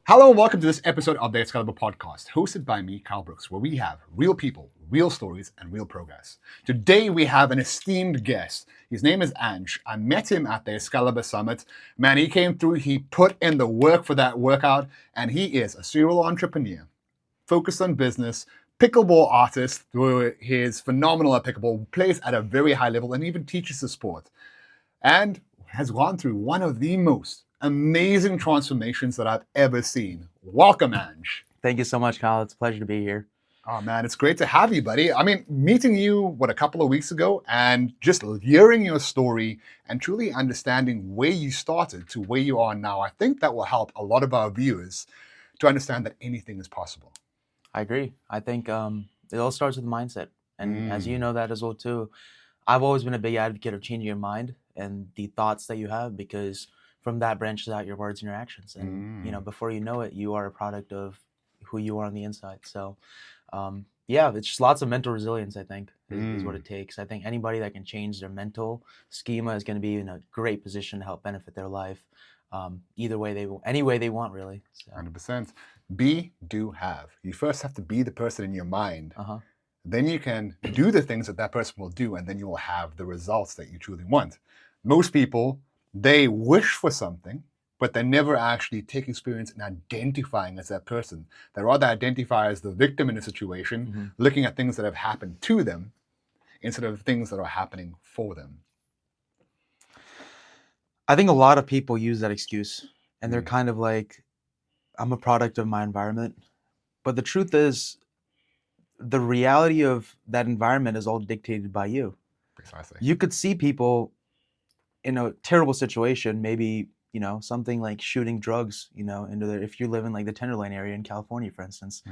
Hello and welcome to this episode of the Excalibur Podcast, hosted by me, Kyle Brookes, where we have real people, real stories, and real progress. Today we have an esteemed guest. His name is Ansh. I met him at the Excalibur Summit. Man, he came through, he put in the work for that workout, and he is a serial entrepreneur, focused on business, pickleball artist, who is phenomenal at pickleball, plays at a very high level, and even teaches the sport, and has gone through one of the most amazing transformations that I've ever seen. Welcome, Ansh. Thank you so much, Kyle. It's a pleasure to be here. Oh man, it's great to have you, buddy. I mean, meeting you, a couple of weeks ago, and just hearing your story and truly understanding where you started to where you are now, I think that will help a lot of our viewers to understand that anything is possible. I agree. I think it all starts with mindset. And as you know that as well too, I've always been a big advocate of changing your mind and the thoughts that you have, because from that branches out your words and your actions. And, before you know it, you are a product of who you are on the inside. So, it's just lots of mental resilience, I think, is what it takes. I think anybody that can change their mental schema is going to be in a great position to help benefit their life. Either way any way they want, really. So. 100%. Be, do, have. You first have to be the person in your mind. Then you can do the things that person will do, and then you will have the results that you truly want. Most people, they wish for something, but they never actually take experience in identifying as that person. They rather identify as the victim in a situation, looking at things that have happened to them instead of things that are happening for them. I think a lot of people use that excuse, and they're kind of like, I'm a product of my environment. But the truth is, the reality of that environment is all dictated by you. Precisely. You could see people in a terrible situation, maybe, something like shooting drugs, if you live in like the Tenderloin area in California, for instance,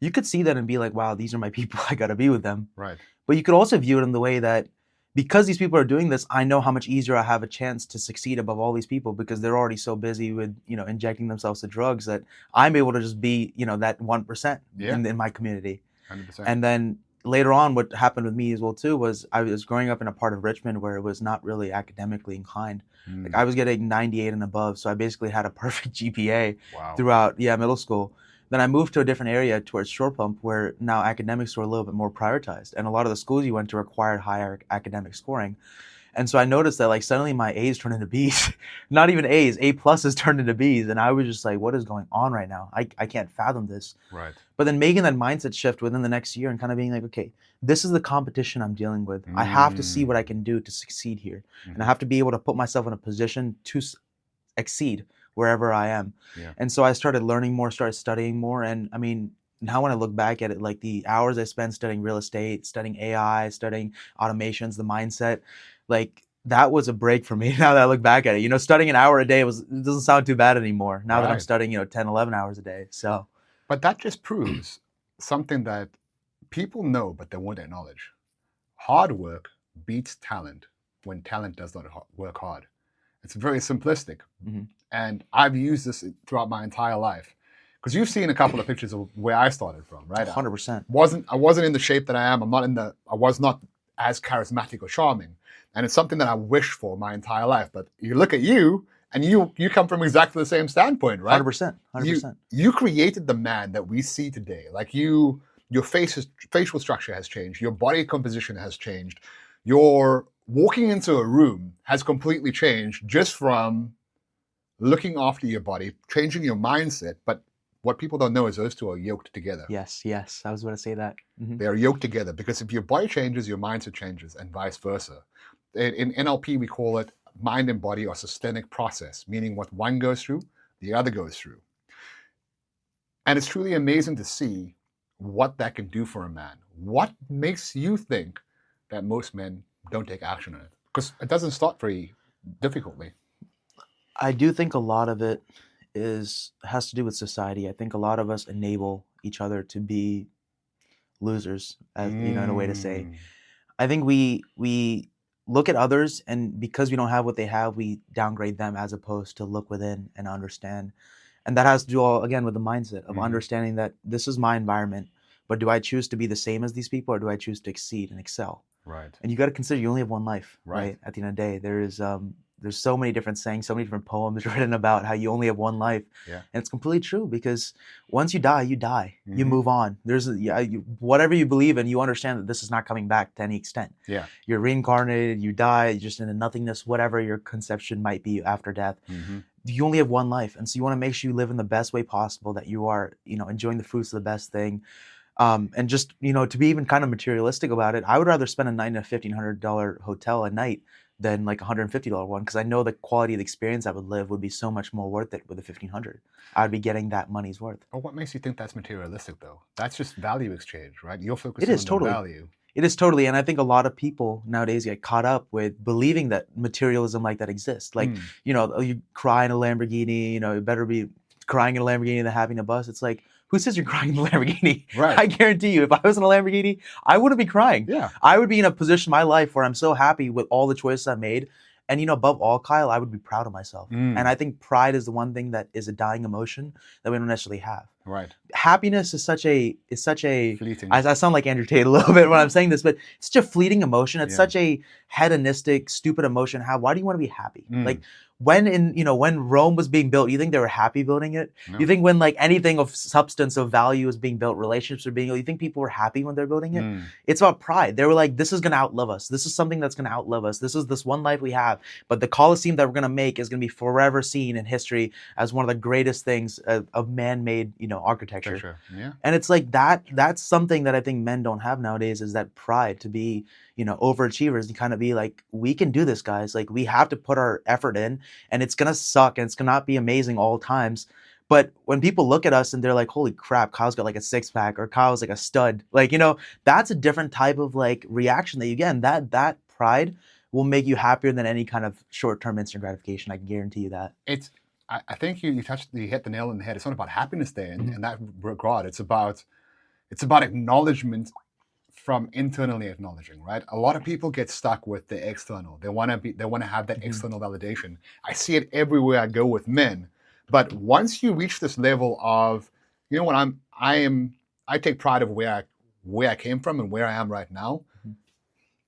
you could see that and be like, wow, these are my people. I got to be with them. Right. But you could also view it in the way that because these people are doing this, I know how much easier I have a chance to succeed above all these people, because they're already so busy with, injecting themselves with drugs, that I'm able to just be, that 1% in my community. 100%. And then later on, what happened with me as well too was I was growing up in a part of Richmond where it was not really academically inclined. Like I was getting 98 and above, so I basically had a perfect GPA throughout middle school. Then I moved to a different area towards Shore Pump, where now academics were a little bit more prioritized, and a lot of the schools you went to required higher academic scoring. And so I noticed that like suddenly my A's turned into B's, not even A's, A pluses turned into B's. And I was just like, what is going on right now? I can't fathom this. Right. But then making that mindset shift within the next year and kind of being like, okay, this is the competition I'm dealing with. I have to see what I can do to succeed here. And I have to be able to put myself in a position to exceed wherever I am. Yeah. And so I started learning more, started studying more. And I mean, now when I look back at it, like the hours I spent studying real estate, studying AI, studying automations, the mindset, like that was a break for me. Now that I look back at it, studying an hour a day it doesn't sound too bad anymore. Now that I'm studying, 10, 11 hours a day. So, but that just proves something that people know, but they won't acknowledge. Hard work beats talent when talent does not work hard. It's very simplistic. And I've used this throughout my entire life. Because you've seen a couple of pictures of where I started from, right? 100%. I wasn't in the shape that I am. I was not as charismatic or charming. And it's something that I wish for my entire life. But you look at you, and you come from exactly the same standpoint, right? 100%. You created the man that we see today. Like your facial structure has changed. Your body composition has changed. Your walking into a room has completely changed just from looking after your body, changing your mindset. But what people don't know is those two are yoked together. Yes. I was going to say that. They are yoked together, because if your body changes, your mindset changes, and vice versa. In NLP, we call it mind and body or systemic process, meaning what one goes through, the other goes through. And it's truly amazing to see what that can do for a man. What makes you think that most men don't take action on it? Because it doesn't start very difficultly. I do think a lot of it has to do with society. I think a lot of us enable each other to be losers, in a way to say. I think we look at others, and because we don't have what they have, we downgrade them as opposed to look within and understand. And that has to do all, again, with the mindset of understanding that this is my environment, but do I choose to be the same as these people, or do I choose to exceed and excel? Right. And you got to consider you only have one life, right? At the end of the day, there is there's so many different sayings, so many different poems written about how you only have one life. Yeah. And it's completely true, because once you die, you die. You Mhm. move on. Whatever you believe in, you understand that this is not coming back to any extent. Yeah. You're reincarnated, you die, you're just in a nothingness, whatever your conception might be after death. Mhm. You only have one life. And so you want to make sure you live in the best way possible, that you are, enjoying the fruits of the best thing. And just, to be even kind of materialistic about it, I would rather spend a night in a $1,500 hotel a night than like $150 one, because I know the quality of the experience I would live would be so much more worth it with a $1,500. I'd be getting that money's worth. But what makes you think that's materialistic, though? That's just value exchange, right? You're It focusing is on totally. the value. It is totally. And I think a lot of people nowadays get caught up with believing that materialism like that exists. Like, you cry in a Lamborghini, you better be crying in a Lamborghini than having a bus. It's like, who says you're crying in a Lamborghini? Right. I guarantee you, if I was in a Lamborghini, I wouldn't be crying. Yeah. I would be in a position in my life where I'm so happy with all the choices I made. And, above all, Kyle, I would be proud of myself. And I think pride is the one thing that is a dying emotion that we don't necessarily have. Right. Happiness is such a Fleeting. I sound like Andrew Tate a little bit when I'm saying this, but it's such a fleeting emotion. It's Yeah. such a hedonistic, stupid emotion. Why do you want to be happy? Like, when Rome was being built, you think they were happy building it? No. You think when like anything of substance, of value was being built, relationships were being built, you think people were happy when they're building it? It's about pride. They were like, this is going to outlive us. This is something that's going to outlive us. This is this one life we have. But the Colosseum that we're going to make is going to be forever seen in history as one of the greatest things of man-made, architecture. Sure. Yeah. And it's like that's something that I think men don't have nowadays, is that pride to be, overachievers, and kind of be like, we can do this, guys. Like, we have to put our effort in, and it's going to suck, and it's going to not be amazing all times. But when people look at us and they're like, holy crap, Kyle's got like a six pack, or Kyle's like a stud, like, that's a different type of like reaction that you get. And that pride will make you happier than any kind of short-term instant gratification. I can guarantee you that. I think you hit the nail on the head. It's not about happiness there in that regard. It's about acknowledgement from internally acknowledging, right? A lot of people get stuck with the external. They want to have that external validation. I see it everywhere I go with men. But once you reach this level of, I take pride of where I came from and where I am right now.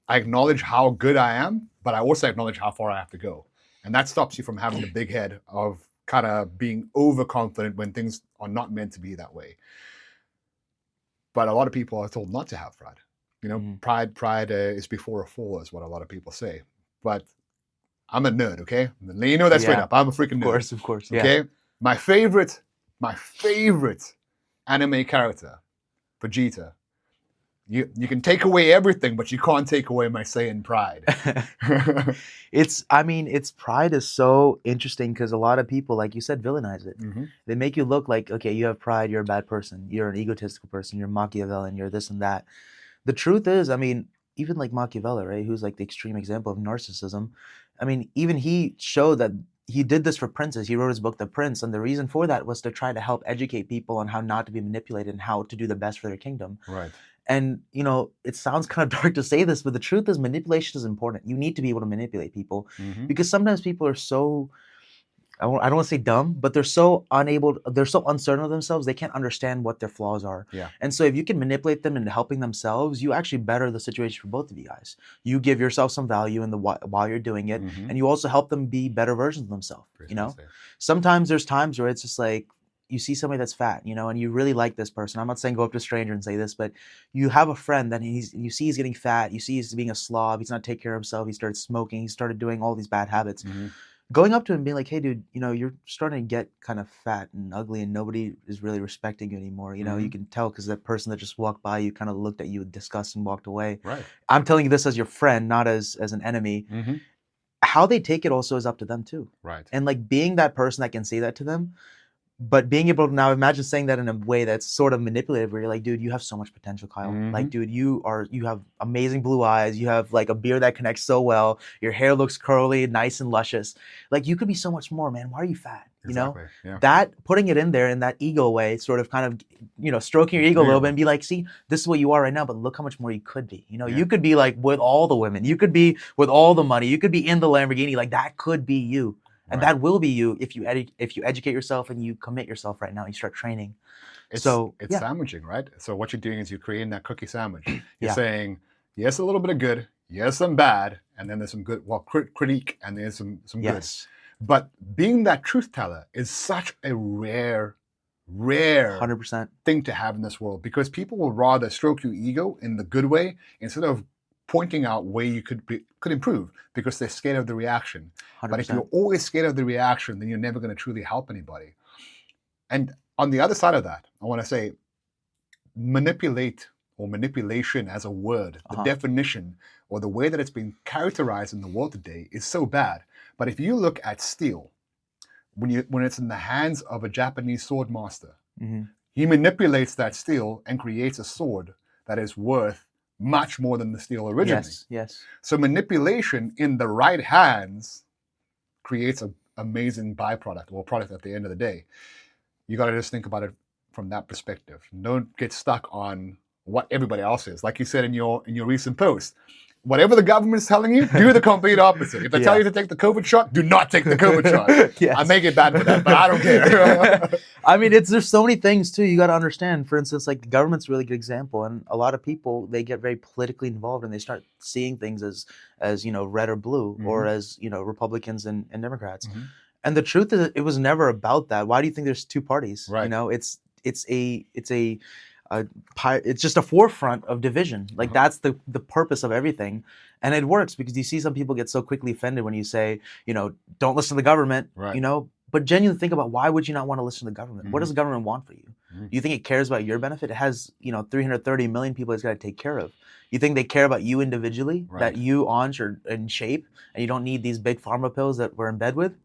I acknowledge how good I am, but I also acknowledge how far I have to go. And that stops you from having the big head of kind of being overconfident when things are not meant to be that way. But a lot of people are told not to have pride. Pride is before a fall, is what a lot of people say. But I'm a nerd, okay? You know that straight up. I'm a freaking nerd. Of course. Yeah. Okay? My favorite anime character, Vegeta. You can take away everything, but you can't take away my Saiyan pride. It's pride is so interesting, because a lot of people, like you said, villainize it. They make you look like, okay, you have pride, you're a bad person, you're an egotistical person, you're Machiavellian, you're this and that. The truth is, even like Machiavelli, right, who's like the extreme example of narcissism, even he showed that he did this for princes. He wrote his book, The Prince, and the reason for that was to try to help educate people on how not to be manipulated and how to do the best for their kingdom. Right. And, it sounds kind of dark to say this, but the truth is manipulation is important. You need to be able to manipulate people, because sometimes people are so, I don't want to say dumb, but they're so uncertain of themselves, they can't understand what their flaws are. Yeah. And so if you can manipulate them into helping themselves, you actually better the situation for both of you guys. You give yourself some value while you're doing it, and you also help them be better versions of themselves. Sometimes there's times where it's just like, you see somebody that's fat, and you really like this person. I'm not saying go up to a stranger and say this, but you have a friend that you see he's getting fat. You see he's being a slob. He's not taking care of himself. He started smoking. He started doing all these bad habits. Going up to him and being like, hey, dude, you're starting to get kind of fat and ugly, and nobody is really respecting you anymore. You can tell, because that person that just walked by you kind of looked at you with disgust and walked away. Right. I'm telling you this as your friend, not as an enemy. How they take it also is up to them too. Right. And like being that person that can say that to them, but being able to now imagine saying that in a way that's sort of manipulative, where you're like, dude, you have so much potential, Kyle. Like, dude, you have amazing blue eyes. You have like a beard that connects so well. Your hair looks curly, nice and luscious. Like, you could be so much more, man. Why are you fat? Exactly. Yeah. That putting it in there in that ego way, sort of kind of, stroking your ego a little bit and be like, see, this is what you are right now, but look how much more you could be. You could be like with all the women. You could be with all the money. You could be in the Lamborghini. Like, that could be you. And that will be you if you educate yourself and you commit yourself right now. You start training. It's sandwiching, right? So what you're doing is you're creating that cookie sandwich. You're saying, yes, a little bit of good. Yes, some bad, and then there's some good. Well, critique, and there's some good. Yes. But being that truth teller is such a rare 100%. thing to have in this world, because people will rather stroke your ego in the good way instead of pointing out where you could improve, because they're scared of the reaction. 100%. But if you're always scared of the reaction, then you're never going to truly help anybody. And on the other side of that, I want to say manipulation as a word, the definition or the way that it's been characterized in the world today is so bad. But if you look at steel, when it's in the hands of a Japanese sword master, he manipulates that steel and creates a sword that is worth much more than the steel originally. Yes. So manipulation in the right hands creates an amazing byproduct or product at the end of the day. You got to just think about it from that perspective. Don't get stuck on what everybody else is. Like you said in your recent post, whatever the government is telling you, do the complete opposite. If they tell you to take the COVID shot, do not take the COVID shot. Yes. I may get bad for that, but I don't care. I mean, there's so many things too you got to understand. For instance, like the government's a really good example, and a lot of people, they get very politically involved and they start seeing things as red or blue, or as Republicans and Democrats. And the truth is, it was never about that. Why do you think there's two parties? Right. It's just a forefront of division. Like that's the purpose of everything. And it works because you see some people get so quickly offended when you say, don't listen to the government, right. But genuinely think about, why would you not want to listen to the government? What does the government want for you? Do you think it cares about your benefit? It has, 330 million people it's got to take care of. You think they care about you individually, that you, Ansh, are in shape and you don't need these big pharma pills that we're in bed with?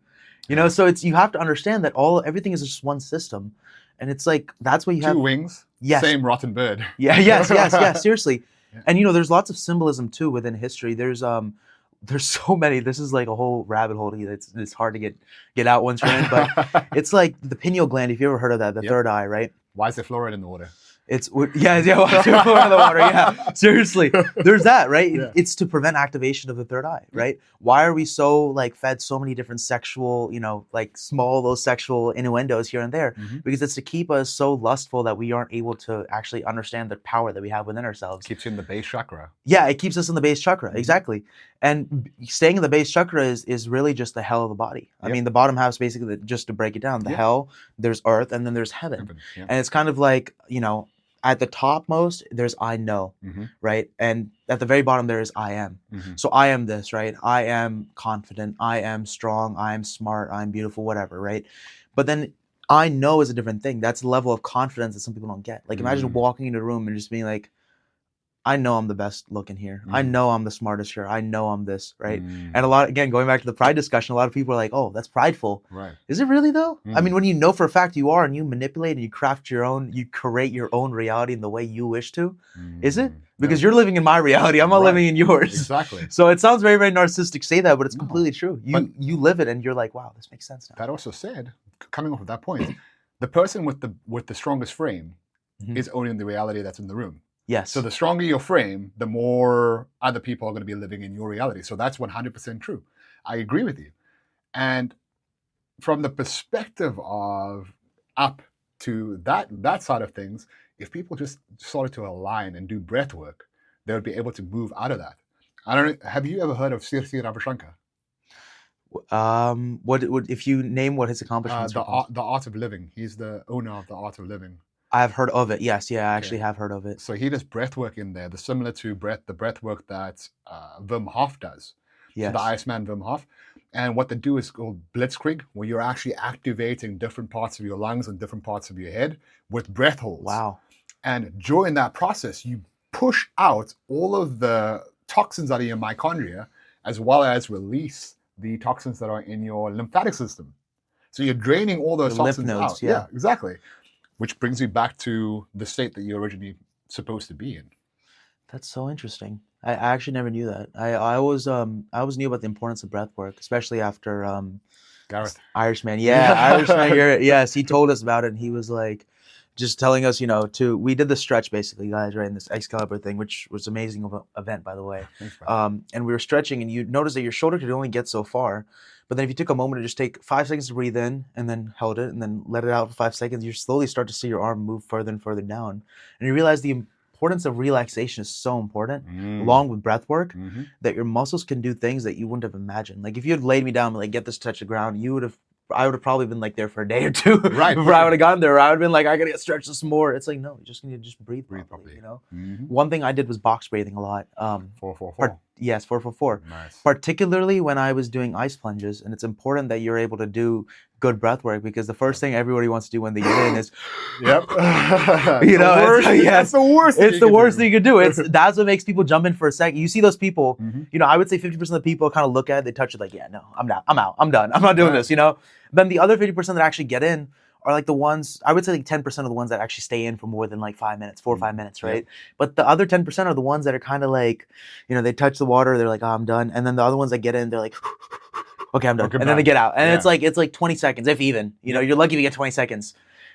So you have to understand that everything is just one system. And it's like, that's what you have. Two wings, same rotten bird. Yeah, yes, seriously. Yeah. And there's lots of symbolism too within history. There's so many. This is like a whole rabbit hole. It's hard to get out once you're in. But it's like the pineal gland. If you ever heard of that, the third eye, right? Why is there fluoride in the water? It's why is there fluoride in the water? Yeah, seriously. There's that, right? Yeah. It's to prevent activation of the third eye, right? Why are we so fed so many different sexual, those sexual innuendos here and there? Because it's to keep us so lustful that we aren't able to actually understand the power that we have within ourselves. Keeps you in the base chakra. Yeah, it keeps us in the base chakra, exactly. And staying in the base chakra is really just the hell of the body. I mean, the bottom half is basically, just to break it down, the hell, there's earth, and then there's heaven. And it's kind of like, at the topmost, there's I know, right? And at the very bottom, there is I am. So I am this, right? I am confident. I am strong. I am smart. I'm beautiful, whatever, right? But then I know is a different thing. That's the level of confidence that some people don't get. Like imagine walking into a room and just being like, I know I'm the best looking here. I know I'm the smartest here. I know I'm this, right? And again, going back to the pride discussion, a lot of people are like, oh, that's prideful. Right. Is it really though? I mean, when you know for a fact you are, and you manipulate and you you create your own reality in the way you wish to, is it? Because you're living in my reality. I'm not living in yours. Exactly. So it sounds very, very narcissistic to say that, but it's completely true. You live it and you're like, wow, this makes sense now. That also said, coming off of that point, the person with the strongest frame is owning the reality that's in the room. Yes. So the stronger your frame, the more other people are going to be living in your reality. So that's 100% true. I agree with you. And from the perspective of up to that side of things, if people just started to align and do breath work, they would be able to move out of that. I don't know. Have you ever heard of Sir Ravi Shankar? If you name what his accomplishments are? The Art of Living. He's the owner of the Art of Living. I've heard of it. Yes, I actually have heard of it. So he does breath work in there, similar to the breath work that Wim Hof does. Yes. So the Iceman Wim Hof. And what they do is called blitzkrieg, where you're actually activating different parts of your lungs and different parts of your head with breath holds. Wow. And during that process, you push out all of the toxins out of your mitochondria, as well as release the toxins that are in your lymphatic system. So you're draining all those toxins out. Yeah, exactly. Which brings you back to the state that you're originally supposed to be in. That's so interesting. I actually never knew that. I always knew about the importance of breath work, especially after Gareth. Irishman. Yeah, Irishman here. Yes, he told us about it, and he was like, just telling us, we did the stretch basically, guys, right, in this Excalibur thing, which was an amazing event, by the way. Thanks, and we were stretching, and you notice that your shoulder could only get so far. But then if you took a moment to just take 5 seconds to breathe in and then held it and then let it out for 5 seconds, you slowly start to see your arm move further and further down. And you realize the importance of relaxation is so important, along with breath work, that your muscles can do things that you wouldn't have imagined. Like if you had laid me down and like get this to touch the ground, I would have probably been like there for a day or two before I would have gotten there. I would have been like, I gotta get stretched some more. It's like, no, you just need to just breathe properly, you know? One thing I did was box breathing a lot. 4-4-4. Yes, 4-4-4. Nice. Particularly when I was doing ice plunges, and it's important that you're able to do good breath work, because the first thing everybody wants to do when they get in is, yep, you know, that's the worst. It's the worst thing you could do. That's what makes people jump in for a second. You see those people, you know, I would say 50% of the people kind of look at it, they touch it like, yeah, no, I'm out, I'm done, I'm not doing this, you know. Then the other 50% that actually get in are like the ones, I would say like 10% of the ones that actually stay in for more than like 5 minutes, 4 or 5 minutes, right? But the other 10% are the ones that are kind of like, you know, they touch the water, they're like, oh, I'm done. And then the other ones that get in, they're like, okay, I'm done. And then they get out. And it's like 20 seconds, if even. You know, you're lucky if you get 20 seconds.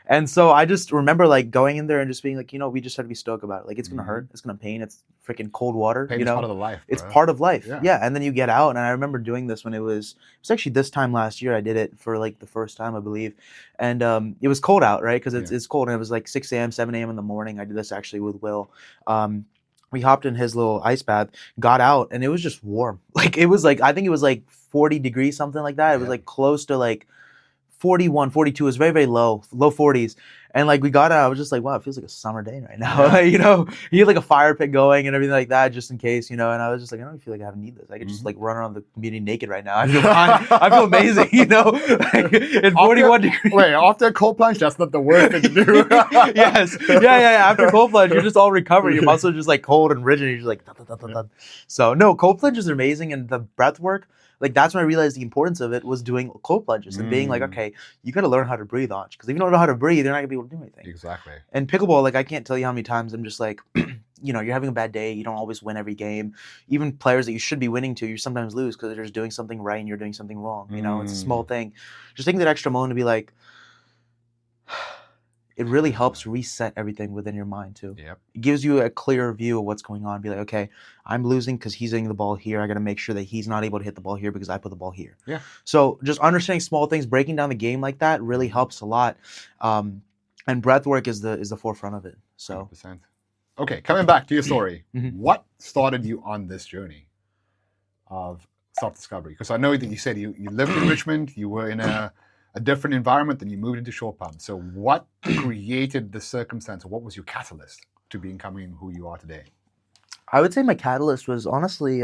And so I just remember like going in there and just being like, you know, we just have to be stoic about it. Like it's gonna hurt, it's gonna pain, it's freaking cold water. Pain you know, is part of the life. It's part of life. Yeah. And then you get out, and I remember doing this when it was actually this time last year. I did it for like the first time, I believe, and it was cold out, right? Because it's cold, and it was like 6 a.m., 7 a.m. in the morning. I did this actually with Will. We hopped in his little ice bath, got out, and it was just warm. Like it was like, I think it was like 40 degrees, something like that. It was like close to like 41, 42. It was very, very low 40s. And like we got out, I was just like, wow, it feels like a summer day right now. You know, you had like a fire pit going and everything like that, just in case, you know. And I was just like, I don't feel like I need this. I could just like run around the community naked right now. I feel fine. I feel amazing, you know. Like, in 41 degrees. Wait, after a cold plunge, that's not the worst thing to do. Yes. Yeah. After cold plunge, you're just all recovered. Your muscles are just like cold and rigid. You're just like, da. So no, cold plunges are amazing, and the breath work. Like that's when I realized the importance of it was doing cold plunges and being like, okay, you got to learn how to breathe, Ansh, because if you don't know how to breathe, you're not gonna be able to do anything. Exactly. And pickleball, like I can't tell you how many times I'm just like, you know, you're having a bad day, you don't always win every game. Even players that you should be winning to, you sometimes lose because they're just doing something right and you're doing something wrong. You know, it's a small thing. Just taking that extra moment to be like, it really helps reset everything within your mind too. Yep. It gives you a clearer view of what's going on. Be like, okay, I'm losing because he's hitting the ball here. I got to make sure that he's not able to hit the ball here because I put the ball here. Yeah. So just understanding small things, breaking down the game like that really helps a lot. And breath work is the forefront of it. So. 100%. Okay, coming back to your story, what started you on this journey of self-discovery? Because I know that you said you lived in Richmond, you were in a different environment, and you moved into Short Pump. So what created the circumstance, or what was your catalyst to becoming who you are today? I would say my catalyst was honestly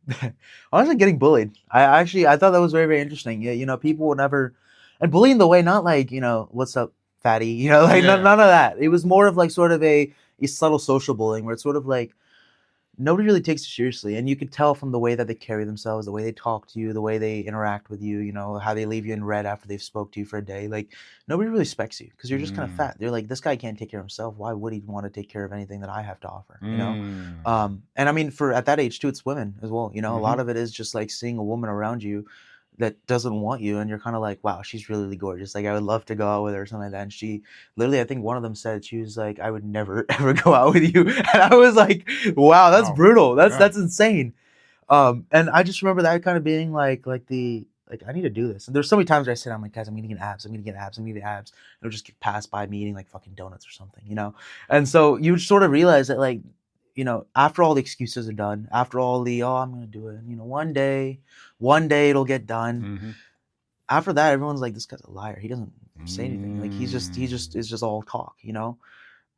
getting bullied. I thought that was very, very interesting. Yeah, you know, people would never, and bullying the way, not like, you know, what's up, fatty, you know, like none of that. It was more of like sort of a subtle social bullying where it's sort of like, nobody really takes you seriously, and you could tell from the way that they carry themselves, the way they talk to you, the way they interact with you, you know, how they leave you in red after they've spoke to you for a day. Like, nobody really respects you because you're just kind of fat. They're like, this guy can't take care of himself. Why would he want to take care of anything that I have to offer, you know? And I mean, at that age too, it's women as well, you know. A lot of it is just like seeing a woman around you that doesn't want you, and you're kind of like, wow, she's really gorgeous. Like, I would love to go out with her or something like that. And she literally, I think one of them said, she was like, I would never ever go out with you. And I was like, wow, that's brutal. That's insane. And I just remember that kind of being like I need to do this. And there's so many times where I said, I'm like, guys, I'm gonna get abs. And it'll just get passed by me eating like fucking donuts or something, you know? And so you sort of realize that, like, you know, after all the excuses are done, after all the, oh, I'm going to do it, you know, one day it'll get done. After that, everyone's like, this guy's a liar. He doesn't say anything. Like, it's just all talk, you know?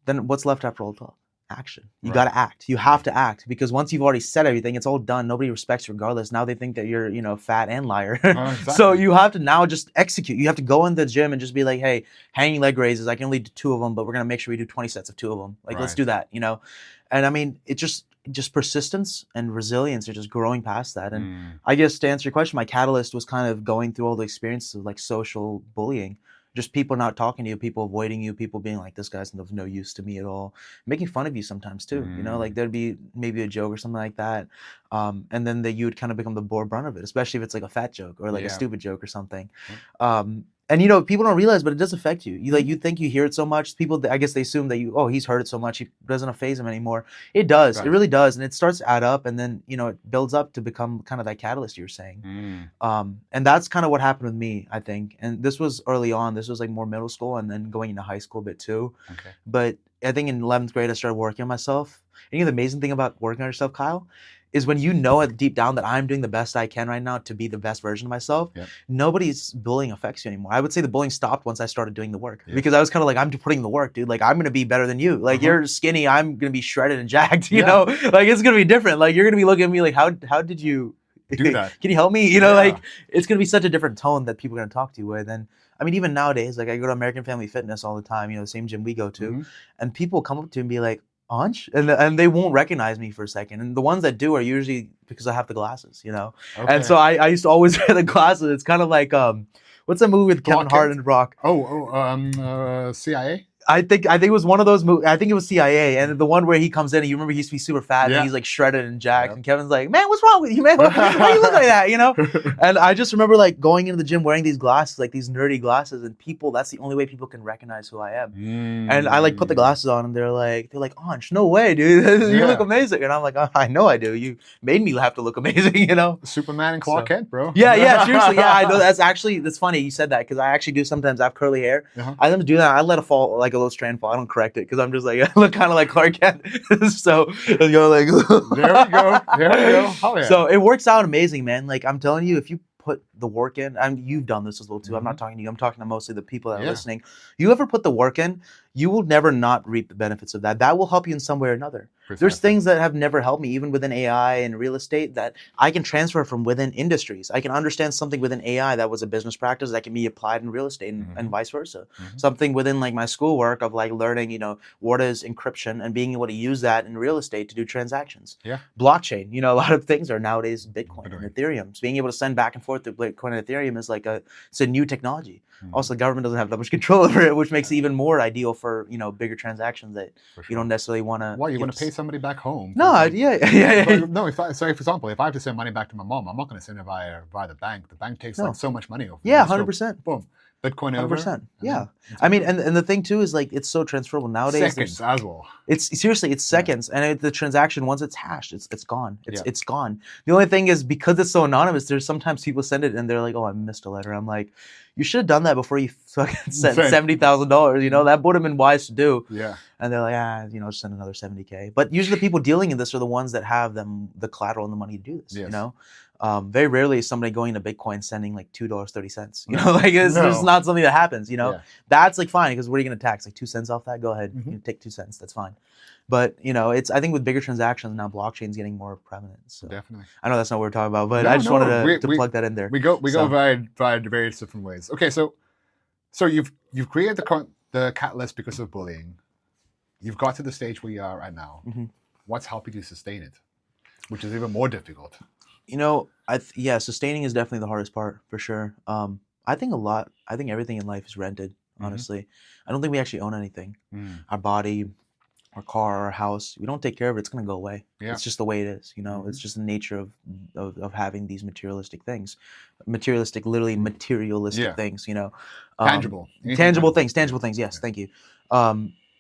Then what's left after all talk? Action. You got to act. You have to act, because once you've already said everything, it's all done. Nobody respects you regardless. Now they think that you're, you know, fat and liar. Exactly. So you have to now just execute. You have to go in the gym and just be like, hey, hanging leg raises, I can only do 2 of them, but we're going to make sure we do 20 sets of 2 of them. Like, let's do that, you know? And I mean, it just persistence and resilience are just growing past that. And I guess to answer your question, my catalyst was kind of going through all the experiences of like social bullying. Just people not talking to you, people avoiding you, people being like, this guy's of no use to me at all. Making fun of you sometimes too, you know, like there'd be maybe a joke or something like that. And then you would kind of become the brunt of it, especially if it's like a fat joke or like a stupid joke or something. And you know, people don't realize, but it does affect you. You think you hear it so much. People, I guess they assume that he's heard it so much, he doesn't faze him anymore. It does. Right. It really does. And it starts to add up, and then, you know, it builds up to become kind of that catalyst you were saying. And that's kind of what happened with me, I think. And this was early on. This was like more middle school and then going into high school a bit too. Okay. But I think in 11th grade I started working on myself. And you know the amazing thing about working on yourself, Kyle, is when you know it deep down that I'm doing the best I can right now to be the best version of myself, nobody's bullying affects you anymore. I would say the bullying stopped once I started doing the work because I was kind of like, I'm putting the work, dude. Like, I'm going to be better than you. Like, you're skinny. I'm going to be shredded and jacked, you know? Like, it's going to be different. Like, you're going to be looking at me like, how did you do that? Can you help me? You know, like, it's going to be such a different tone that people are going to talk to you with. And I mean, even nowadays, like, I go to American Family Fitness all the time, you know, the same gym we go to, and people come up to me and be like, Ansh? And they won't recognize me for a second. And the ones that do are usually because I have the glasses, you know? And so I used to always wear the glasses. It's kind of like, what's that movie with Kevin Hart and Rock? CIA? I think it was one of those movies. I think it was CIA, and the one where he comes in, and you remember he used to be super fat, and he's like shredded and jacked, and Kevin's like, "Man, what's wrong with you, man? Why you look like that?" You know? And I just remember like going into the gym wearing these glasses, like these nerdy glasses, and that's the only way people can recognize who I am. And I like put the glasses on, and they're like, Ansh, no way, dude, you look amazing. And I'm like, oh, I know I do. You made me have to look amazing, you know? Superman and Clark Kent, bro. Yeah, seriously, yeah, I know. That's funny you said that because I actually do sometimes. I have curly hair. I let them do that. I let it fall like a little strand fall. I don't correct it because I'm just like I look kind of like Clark Kent. So you know, like there we go. Oh, yeah. So it works out amazing, man. Like I'm telling you, if you put the work in, you've done this as well too. I'm not talking to you. I'm talking to mostly the people that are listening. You ever put the work in, you will never not reap the benefits of that. That will help you in some way or another. Precisely. There's things that have never helped me, even within AI and real estate, that I can transfer from within industries. I can understand something within AI that was a business practice that can be applied in real estate and vice versa. Something within like my schoolwork of like learning, you know, what is encryption and being able to use that in real estate to do transactions. Blockchain, you know, a lot of things are nowadays Bitcoin and Ethereum. So being able to send back and forth to Bitcoin and Ethereum is like it's a new technology. Also, the government doesn't have that much control over it, which makes it even more ideal for, you know, bigger transactions that you don't necessarily want to. Why you want to pay somebody back home? No, yeah. No, for example, if I have to send money back to my mom, I'm not going to send it via the bank. The bank takes like so much money off. Yeah, 100%. Boom. Bitcoin over. 100%. Yeah. I mean, and the thing too is like it's so transferable nowadays. Seconds as well. It's seriously, it's seconds, and the transaction once it's hashed, it's gone. It's gone. The only thing is because it's so anonymous, there's sometimes people send it and they're like, "Oh, I missed a letter." I'm like, you should have done that before you fucking sent $70,000. You know, that would have been wise to do. Yeah. And they're like, you know, send another $70K. But usually the people dealing in this are the ones that have the collateral and the money to do this. You know. Very rarely is somebody going to Bitcoin sending like $2.30. You know, like it's just not something that happens. You know, that's like fine because what are you going to tax? Like 2 cents off that? Go ahead, you take 2 cents. That's fine. But you know, I think with bigger transactions now, blockchain's getting more prevalent. So definitely. I know that's not what we're talking about, but I just wanted to plug that in there. We go various different ways. Okay, so you've created the catalyst because of bullying. You've got to the stage where you are right now. What's helping you sustain it, which is even more difficult? You know, sustaining is definitely the hardest part for sure. I think everything in life is rented, honestly. I don't think we actually own anything. Our body, our car, our house, we don't take care of it, it's going to go away. It's just the way it is, you know. It's just the nature of having these materialistic things. Literally materialistic things, you know. Tangible things, yes, thank you.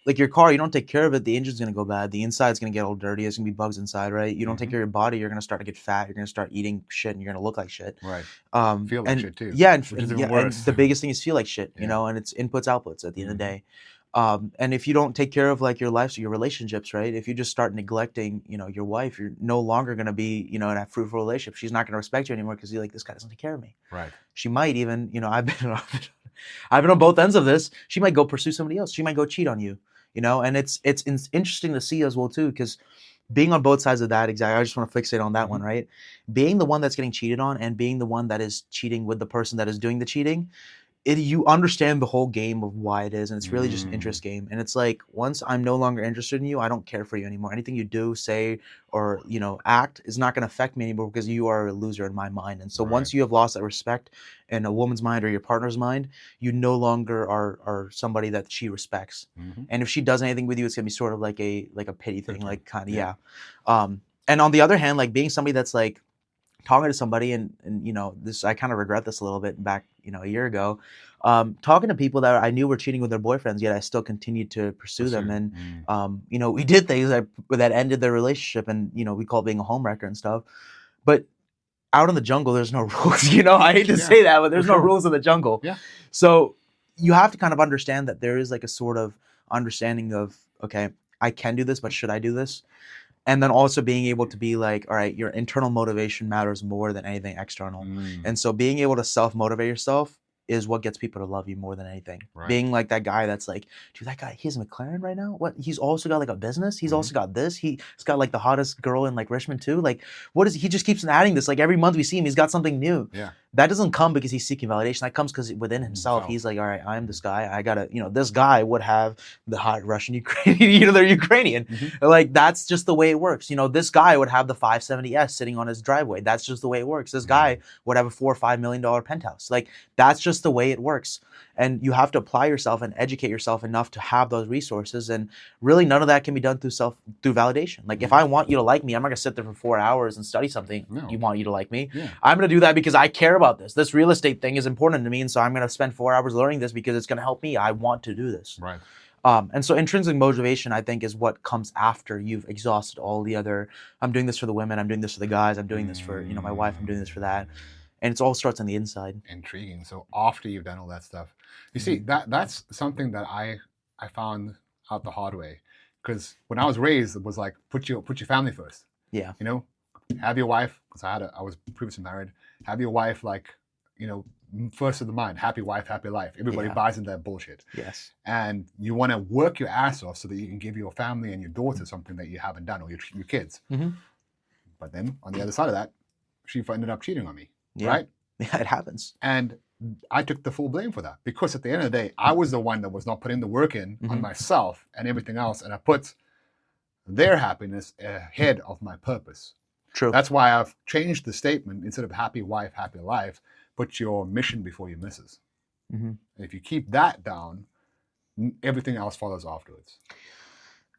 Like your car, you don't take care of it, the engine's going to go bad. The inside's going to get all dirty. There's going to be bugs inside, right? You don't take care of your body, you're going to start to get fat. You're going to start eating shit and you're going to look like shit. Right. Feel like shit too. Yeah, and the biggest thing is feel like shit, you know, and it's inputs, outputs at the end of the day. And if you don't take care of like your life, so your relationships, right? If you just start neglecting, you know, your wife, you're no longer going to be, you know, in a fruitful relationship. She's not going to respect you anymore because you're like, this guy doesn't take care of me. Right. She might even, you know, I've been on both ends of this. She might go pursue somebody else. She might go cheat on you. You know, and it's interesting to see as well too, because being on both sides of that, exactly. I just want to fixate on that one, right? Being the one that's getting cheated on and being the one that is cheating with the person that is doing the cheating, you understand the whole game of why it is, and it's really just an interest game. And it's like once I'm no longer interested in you, I don't care for you anymore. Anything you do, say, or you know, act is not going to affect me anymore because you are a loser in my mind. And so once you have lost that respect in a woman's mind or your partner's mind, you no longer are somebody that she respects. And if she does anything with you, it's gonna be sort of like a pity thing, like kind of And on the other hand, like being somebody that's like talking to somebody and you know, this, I kind of regret this a little bit back, you know, a year ago, talking to people that I knew were cheating with their boyfriends, yet I still continued to pursue them. And, you know, we did things that ended their relationship and, you know, we call it being a homewrecker and stuff. But out in the jungle, there's no rules, you know, I hate to say that, but there's no rules in the jungle. So you have to kind of understand that there is like a sort of understanding of, okay, I can do this, but should I do this? And then also being able to be like, all right, your internal motivation matters more than anything external. And so being able to self-motivate yourself is what gets people to love you more than anything. Right. Being like that guy that's like, dude, that guy, he has a McLaren right now? What? He's also got like a business? He's also got this? He's got like the hottest girl in like Richmond too? Like, what is he just keeps adding this? Like every month we see him, he's got something new. Yeah. That doesn't come because he's seeking validation. That comes because within himself, he's like, all right, I'm this guy. I gotta, this guy would have the hot Russian Ukrainian, they're Ukrainian. Like, that's just the way it works. This guy would have the 570S sitting on his driveway. That's just the way it works. This guy would have a $4 or $5 million penthouse. Like, that's just the way it works. And you have to apply yourself and educate yourself enough to have those resources. And really, none of that can be done through validation. Like, if I want you to like me, I'm not gonna sit there for 4 hours and study something. No. You want you to like me. Yeah. I'm gonna do that because I care about this. This real estate thing is important to me, and so I'm gonna spend 4 hours learning this because it's gonna help me. I want to do this. Right. And so intrinsic motivation, I think, is what comes after you've exhausted all the other. I'm doing this for the women. I'm doing this for the guys. I'm doing this for my wife. I'm doing this for that. And it all starts on the inside. Intriguing. So after you've done all that stuff, you see, that's something that I found out the hard way. Because when I was raised, it was like, put your family first. Yeah. Have your wife, because I was previously married, have your wife first of the mind, happy wife, happy life. Everybody buys into that bullshit. Yes. And you want to work your ass off so that you can give your family and your daughter something that you haven't done, or your kids. But then on the other side of that, she ended up cheating on me. Yeah. Right? Yeah, it happens. And I took the full blame for that, because at the end of the day, I was the one that was not putting the work in on myself and everything else. And I put their happiness ahead of my purpose. True. That's why I've changed the statement. Instead of happy wife, happy life, put your mission before your misses. And if you keep that down, everything else follows afterwards.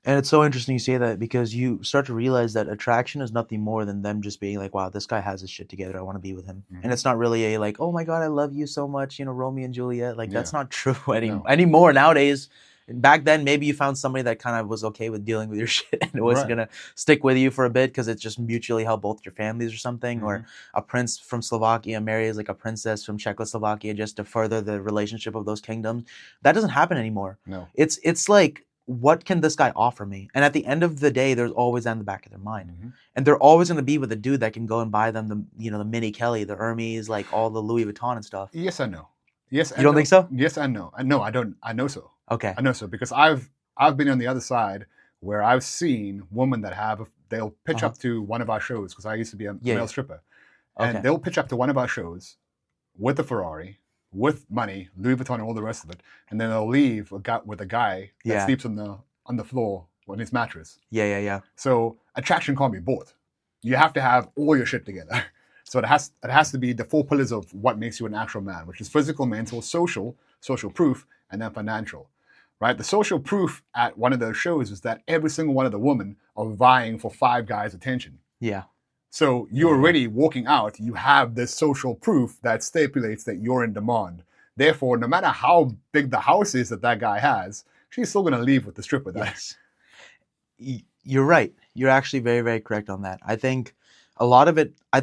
And it's so interesting you say that, because you start to realize that attraction is nothing more than them just being like, wow, this guy has his shit together. I want to be with him. And it's not really a like, oh my God, I love you so much, Romeo and Juliet. Like, that's not true anymore nowadays. Back then, maybe you found somebody that kind of was okay with dealing with your shit and it wasn't going to stick with you for a bit because it just mutually helped both your families or something. Or a prince from Slovakia marries like a princess from Czechoslovakia just to further the relationship of those kingdoms. That doesn't happen anymore. No. It's like, what can this guy offer me? And at the end of the day, there's always that in the back of their mind. And they're always going to be with a dude that can go and buy them the Mini Kelly, the Hermes, like all the Louis Vuitton and stuff. Yes and no. Yes. You don't think so? Yes and no. No, I don't. I know so. Okay. I know so, because I've been on the other side where I've seen women that they'll pitch up to one of our shows, because I used to be a male stripper. And they'll pitch up to one of our shows with a Ferrari, with money, Louis Vuitton and all the rest of it, and then they'll leave with a guy that sleeps on the floor on his mattress. Yeah. So attraction can't be bought. You have to have all your shit together. So it has to be the 4 pillars of what makes you an actual man, which is physical, mental, social proof, and then financial. Right? The social proof at one of those shows is that every single one of the women are vying for 5 guys' attention. Yeah. So you're already walking out, you have this social proof that stipulates that you're in demand. Therefore, no matter how big the house is that guy has, she's still going to leave with the stripper. Yes. You're right. You're actually very, very correct on that. I think a lot of it, to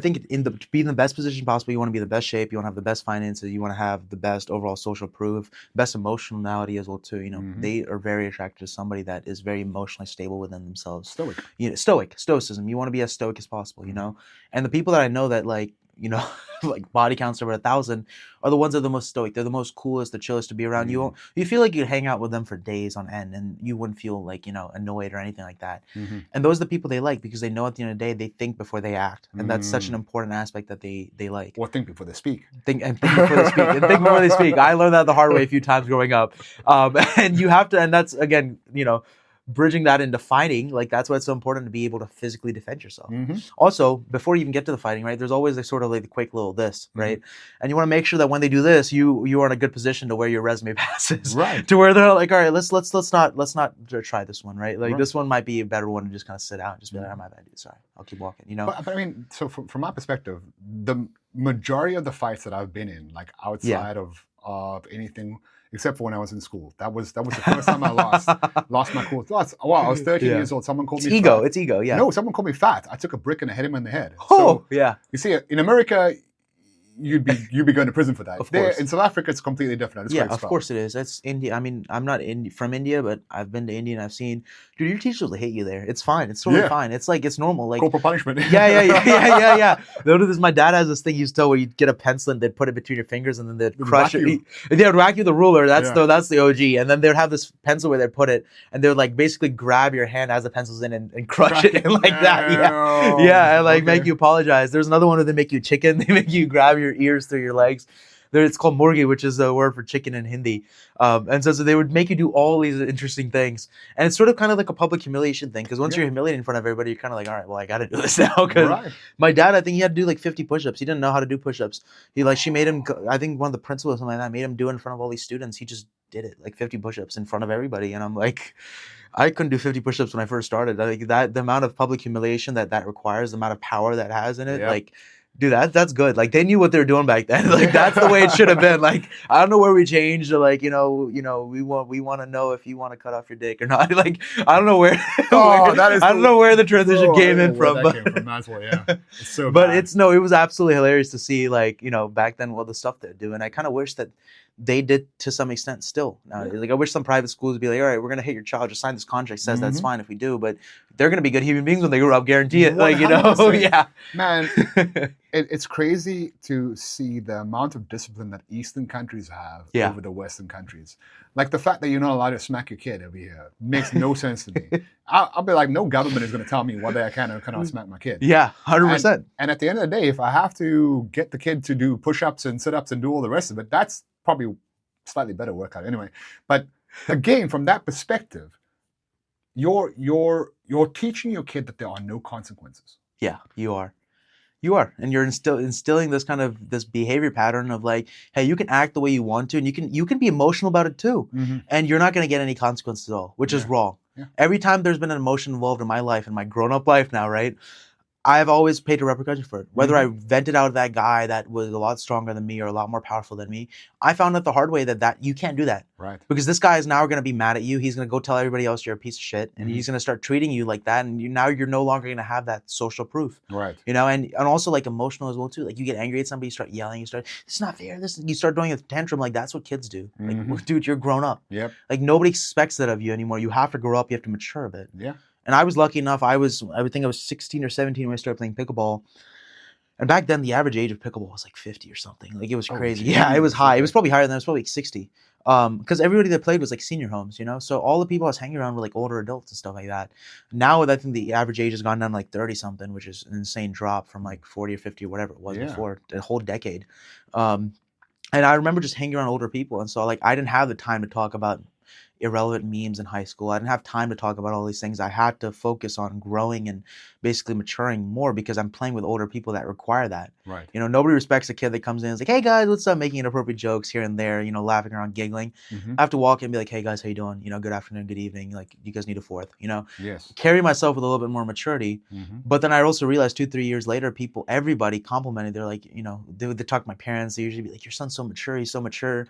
be in the best position possible, you want to be in the best shape, you want to have the best finances, you want to have the best overall social proof, best emotionality as well too. They are very attracted to somebody that is very emotionally stable within themselves. Stoicism. You want to be as stoic as possible, And the people that I know that like body counts over 1,000 are the ones that are the most stoic. They're the most coolest, the chillest to be around. You feel like you'd hang out with them for days on end and you wouldn't feel like, annoyed or anything like that. And those are the people they like because they know at the end of the day, they think before they act. And that's such an important aspect that they like. Or think before they speak. Think before they speak. And think before they speak. I learned that the hard way a few times growing up. And you have to, and that's again, bridging that into fighting, like that's why it's so important to be able to physically defend yourself. Also, before you even get to the fighting, right, there's always a sort of like the quick little this, right? And you want to make sure that when they do this, you are in a good position to where your resume passes, right? To where they're like, all right, let's not try this one, right? Like this one might be a better one to just kind of sit out and just be like, oh, my bad, dude, sorry, I'll keep walking, But I mean, so from my perspective, the majority of the fights that I've been in, like outside of anything, except for when I was in school. That was the first time I lost my cool thoughts. I was 13 years old. Someone called me fat. It's ego, yeah. No, someone called me fat. I took a brick and I hit him in the head. Oh, yeah. You see, in America, you'd be going to prison for that. Of course. In South Africa, it's completely different. It's Yeah, quite of course it is. That's India. I mean, I'm not from India, but I've been to India and I've seen, dude, your teachers will hate you there. It's fine. It's totally fine. It's like, it's normal. Like corporal punishment. yeah. My dad has this thing he used to tell where you'd get a pencil and they'd put it between your fingers and then they'd crush it. They'd whack you with the ruler. That's the OG. And then they'd have this pencil where they'd put it and they would like basically grab your hand as the pencil's in and crush it and like that. Yeah, and like make you apologize. There's another one where they make you chicken. They make you grab your ears through your legs. It's called murgi, which is the word for chicken in Hindi. And so they would make you do all these interesting things. And it's sort of kind of like a public humiliation thing. Because once you're humiliated in front of everybody, you're kind of like, all right, well, I got to do this now. Because my dad, I think he had to do like 50 push-ups. He didn't know how to do push-ups. She made him, I think one of the principals or something like that, made him do it in front of all these students. He just did it, like 50 push-ups in front of everybody. And I'm like, I couldn't do 50 push-ups when I first started. Like the amount of public humiliation that requires, the amount of power that has in it, like, dude, that's good. Like they knew what they were doing back then. Like that's the way it should have been. Like I don't know where we changed. Or like we want to know if you want to cut off your dick or not. Like I don't know where. I don't know where the transition came in from. That's why, it's so. But it was absolutely hilarious to see back then the stuff they're doing. I kind of wish that they did to some extent still. Like I wish some private schools would be like, all right, we're gonna hit your child. Just sign this contract. Says that's fine if we do, but they're gonna be good human beings when they grow up. Guarantee it. 100%. Man. It's crazy to see the amount of discipline that Eastern countries have over the Western countries. Like the fact that you're not allowed to smack your kid over here makes no sense to me. I'll be like, no government is going to tell me whether I can or cannot smack my kid. Yeah, 100%. And at the end of the day, if I have to get the kid to do push-ups and sit-ups and do all the rest of it, that's probably slightly better workout anyway. But again, from that perspective, you're teaching your kid that there are no consequences. Yeah, you are. You are, and you're instilling this kind of this behavior pattern of like, hey, you can act the way you want to, and you can be emotional about it too, and you're not going to get any consequences at all, which is wrong. Yeah. Every time there's been an emotion involved in my life, in my grown-up life now, right? I've always paid a repercussion for it. Whether I vented out that guy that was a lot stronger than me or a lot more powerful than me, I found out the hard way that you can't do that. Right. Because this guy is now going to be mad at you. He's going to go tell everybody else you're a piece of shit, and he's going to start treating you like that. And you're no longer going to have that social proof. Right. And also like emotional as well too. Like you get angry at somebody, you start yelling, it's not fair. You start doing a tantrum. Like that's what kids do. Like, dude, you're grown up. Yep. Like nobody expects that of you anymore. You have to grow up. You have to mature a bit. Yeah. And I was lucky enough. I would think I was 16 or 17 when I started playing pickleball. And back then, the average age of pickleball was like 50 or something. Like it was crazy. Yeah, it was high. It was probably higher than that. It was probably like 60. Because everybody that played was like senior homes, So all the people I was hanging around were like older adults and stuff like that. Now I think the average age has gone down to like 30 something, which is an insane drop from like 40 or 50 or whatever it was before, a whole decade. And I remember just hanging around older people. And so like I didn't have the time to talk about irrelevant memes in high school. I didn't have time to talk about all these things. I had to focus on growing and basically maturing more because I'm playing with older people that require that. Right. Nobody respects a kid that comes in and is like, hey guys, what's up? Making inappropriate jokes here and there, laughing around, giggling. I have to walk in and be like, hey guys, how you doing? Good afternoon, good evening. Like, you guys need a fourth, Yes. Carry myself with a little bit more maturity. But then I also realized 2-3 years later, everybody complimented. They're like, they would talk to my parents. They usually be like, your son's so mature. He's so mature.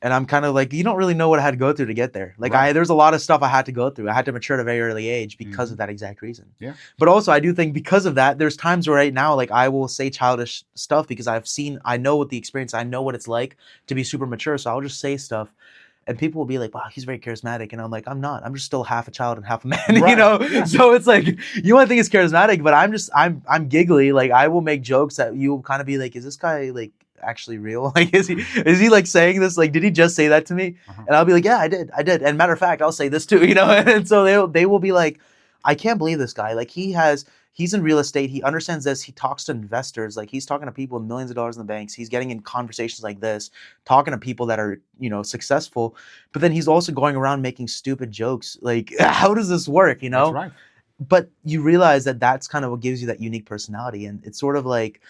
And I'm kind of like, you don't really know what I had to go through to get there. Like there's a lot of stuff I had to go through. I had to mature at a very early age because of that exact reason. Yeah. But also I do think because of that, there's times where right now, like I will say childish stuff because I know what the experience, I know what it's like to be super mature. So I'll just say stuff and people will be like, wow, he's very charismatic. And I'm like, I'm not. I'm just still half a child and half a man, Yeah. So it's like, you might think he's charismatic, but I'm giggly. Like I will make jokes that you'll kind of be like, is this guy like actually real? Like is he like saying this? Like did he just say that to me? And I'll be like, yeah, I did. And matter of fact, I'll say this too, And so they will be like, I can't believe this guy. Like he's in real estate. He understands this. He talks to investors. Like he's talking to people with millions of dollars in the banks. He's getting in conversations like this, talking to people that are, successful. But then he's also going around making stupid jokes. Like, how does this work? That's right. But you realize that that's kind of what gives you that unique personality. And it's sort of like,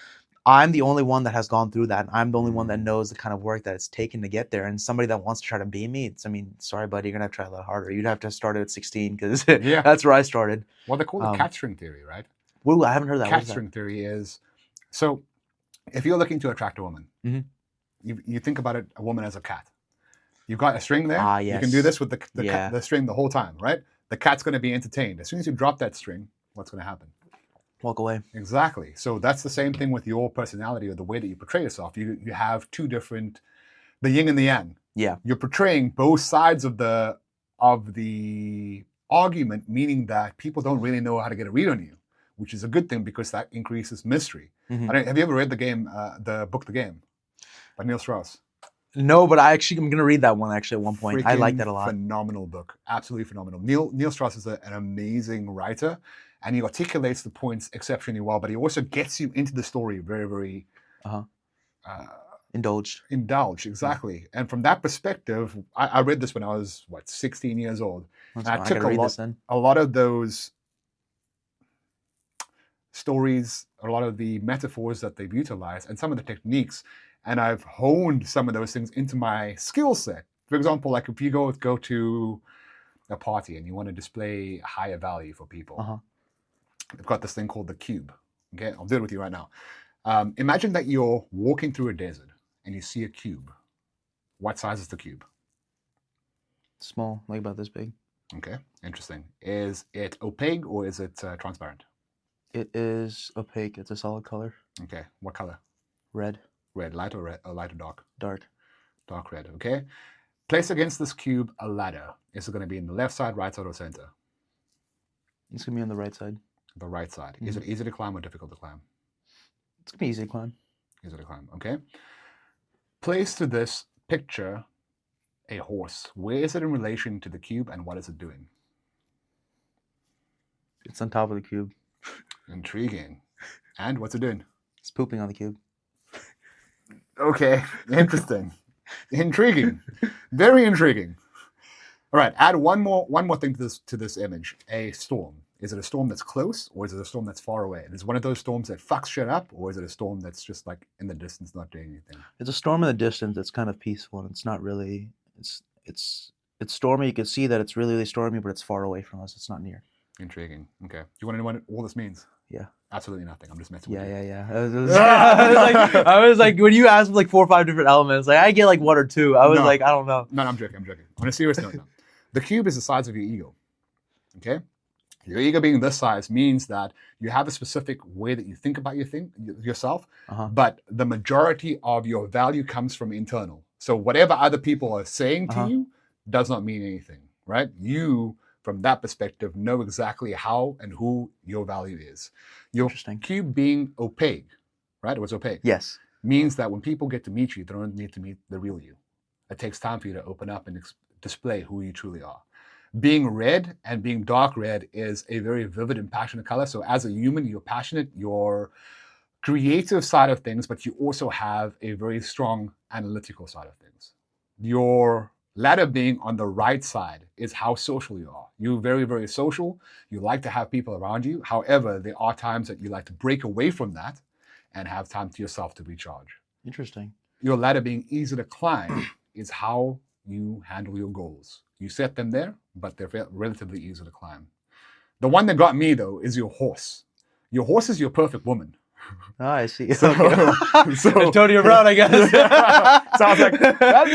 I'm the only one that has gone through that. I'm the only one that knows the kind of work that it's taken to get there. And somebody that wants to try to be me, sorry, buddy, you're going to have to try a lot harder. You'd have to start at 16 because that's where I started. Well, they call it cat string theory, right? Well, I haven't heard that. Cat string theory is, so if you're looking to attract a woman, you think about it, a woman as a cat. You've got a string there. Yes. You can do this with the string the whole time, right? The cat's going to be entertained. As soon as you drop that string, what's going to happen? Walk away. Exactly. So that's the same thing with your personality or the way that you portray yourself. You have two different, the yin and the yang. Yeah. You're portraying both sides of the argument, meaning that people don't really know how to get a read on you, which is a good thing because that increases mystery. Mm-hmm. Have you ever read the book The Game by Neil Strauss? No, but I'm going to read that one actually at one point. I like that a lot. Phenomenal book. Absolutely phenomenal. Neil Strauss is an amazing writer, and he articulates the points exceptionally well, but he also gets you into the story very, very... Indulged, exactly. And from that perspective, I read this when I was, 16 years old. I took a lot of those stories, a lot of the metaphors that they've utilized, and some of the techniques, and I've honed some of those things into my skill set. For example, like if you go to a party and you want to display higher value for people, they've got this thing called the cube. Okay, I'll do it with you right now. Imagine that you're walking through a desert and you see a cube. What size is the cube? Small, like about this big. Okay, interesting. Is it opaque or is it transparent? It is opaque. It's a solid color. Okay, what color? Red. Red, light or dark? Dark. Dark red, okay. Place against this cube a ladder. Is it going to be in the left side, right side, or center? It's going to be on the right side. The right side. Mm-hmm. Is it easy to climb or difficult to climb? It's going to be easy to climb. Easy to climb, okay. Place to this picture a horse. Where is it in relation to the cube and what is it doing? It's on top of the cube. Intriguing. And what's it doing? It's pooping on the cube. Okay, interesting. Intriguing. Very intriguing. All right, add one more thing to this image. A storm. Is it a storm that's close or is it a storm that's far away? Is it one of those storms that fucks shit up or is it a storm that's just like in the distance not doing anything? It's a storm in the distance that's kind of peaceful and it's not really it's stormy. You can see that it's really, really stormy, but it's far away from us. It's not near. Intriguing. Okay. Do you want to know what all this means? Yeah. Absolutely nothing. I'm just messing with you. Yeah. I was like, when you asked like 4 or 5 different elements, like I get like 1 or 2. I was like, I don't know. No, I'm joking. On a serious note now. The cube is the size of your ego. Okay? Your ego being this size means that you have a specific way that you think about yourself, but the majority of your value comes from internal. So whatever other people are saying to you does not mean anything, right? You, from that perspective, know exactly how and who your value is. Your cube being opaque, right? It was opaque. Yes. Means that when people get to meet you, they don't need to meet the real you. It takes time for you to open up and display who you truly are. Being red and being dark red is a very vivid and passionate color. So as a human, you're passionate, you're creative side of things, but you also have a very strong analytical side of things. Your ladder being on the right side is how social you are. You're very, very social. You like to have people around you. However, there are times that you like to break away from that and have time to yourself to recharge. Interesting. Your ladder being easy to climb is how you handle your goals. You set them there, but they're relatively easy to climb. The one that got me, though, is your horse. Your horse is your perfect woman. Oh, I see. So Antonio Brown, I guess. So I was like, that's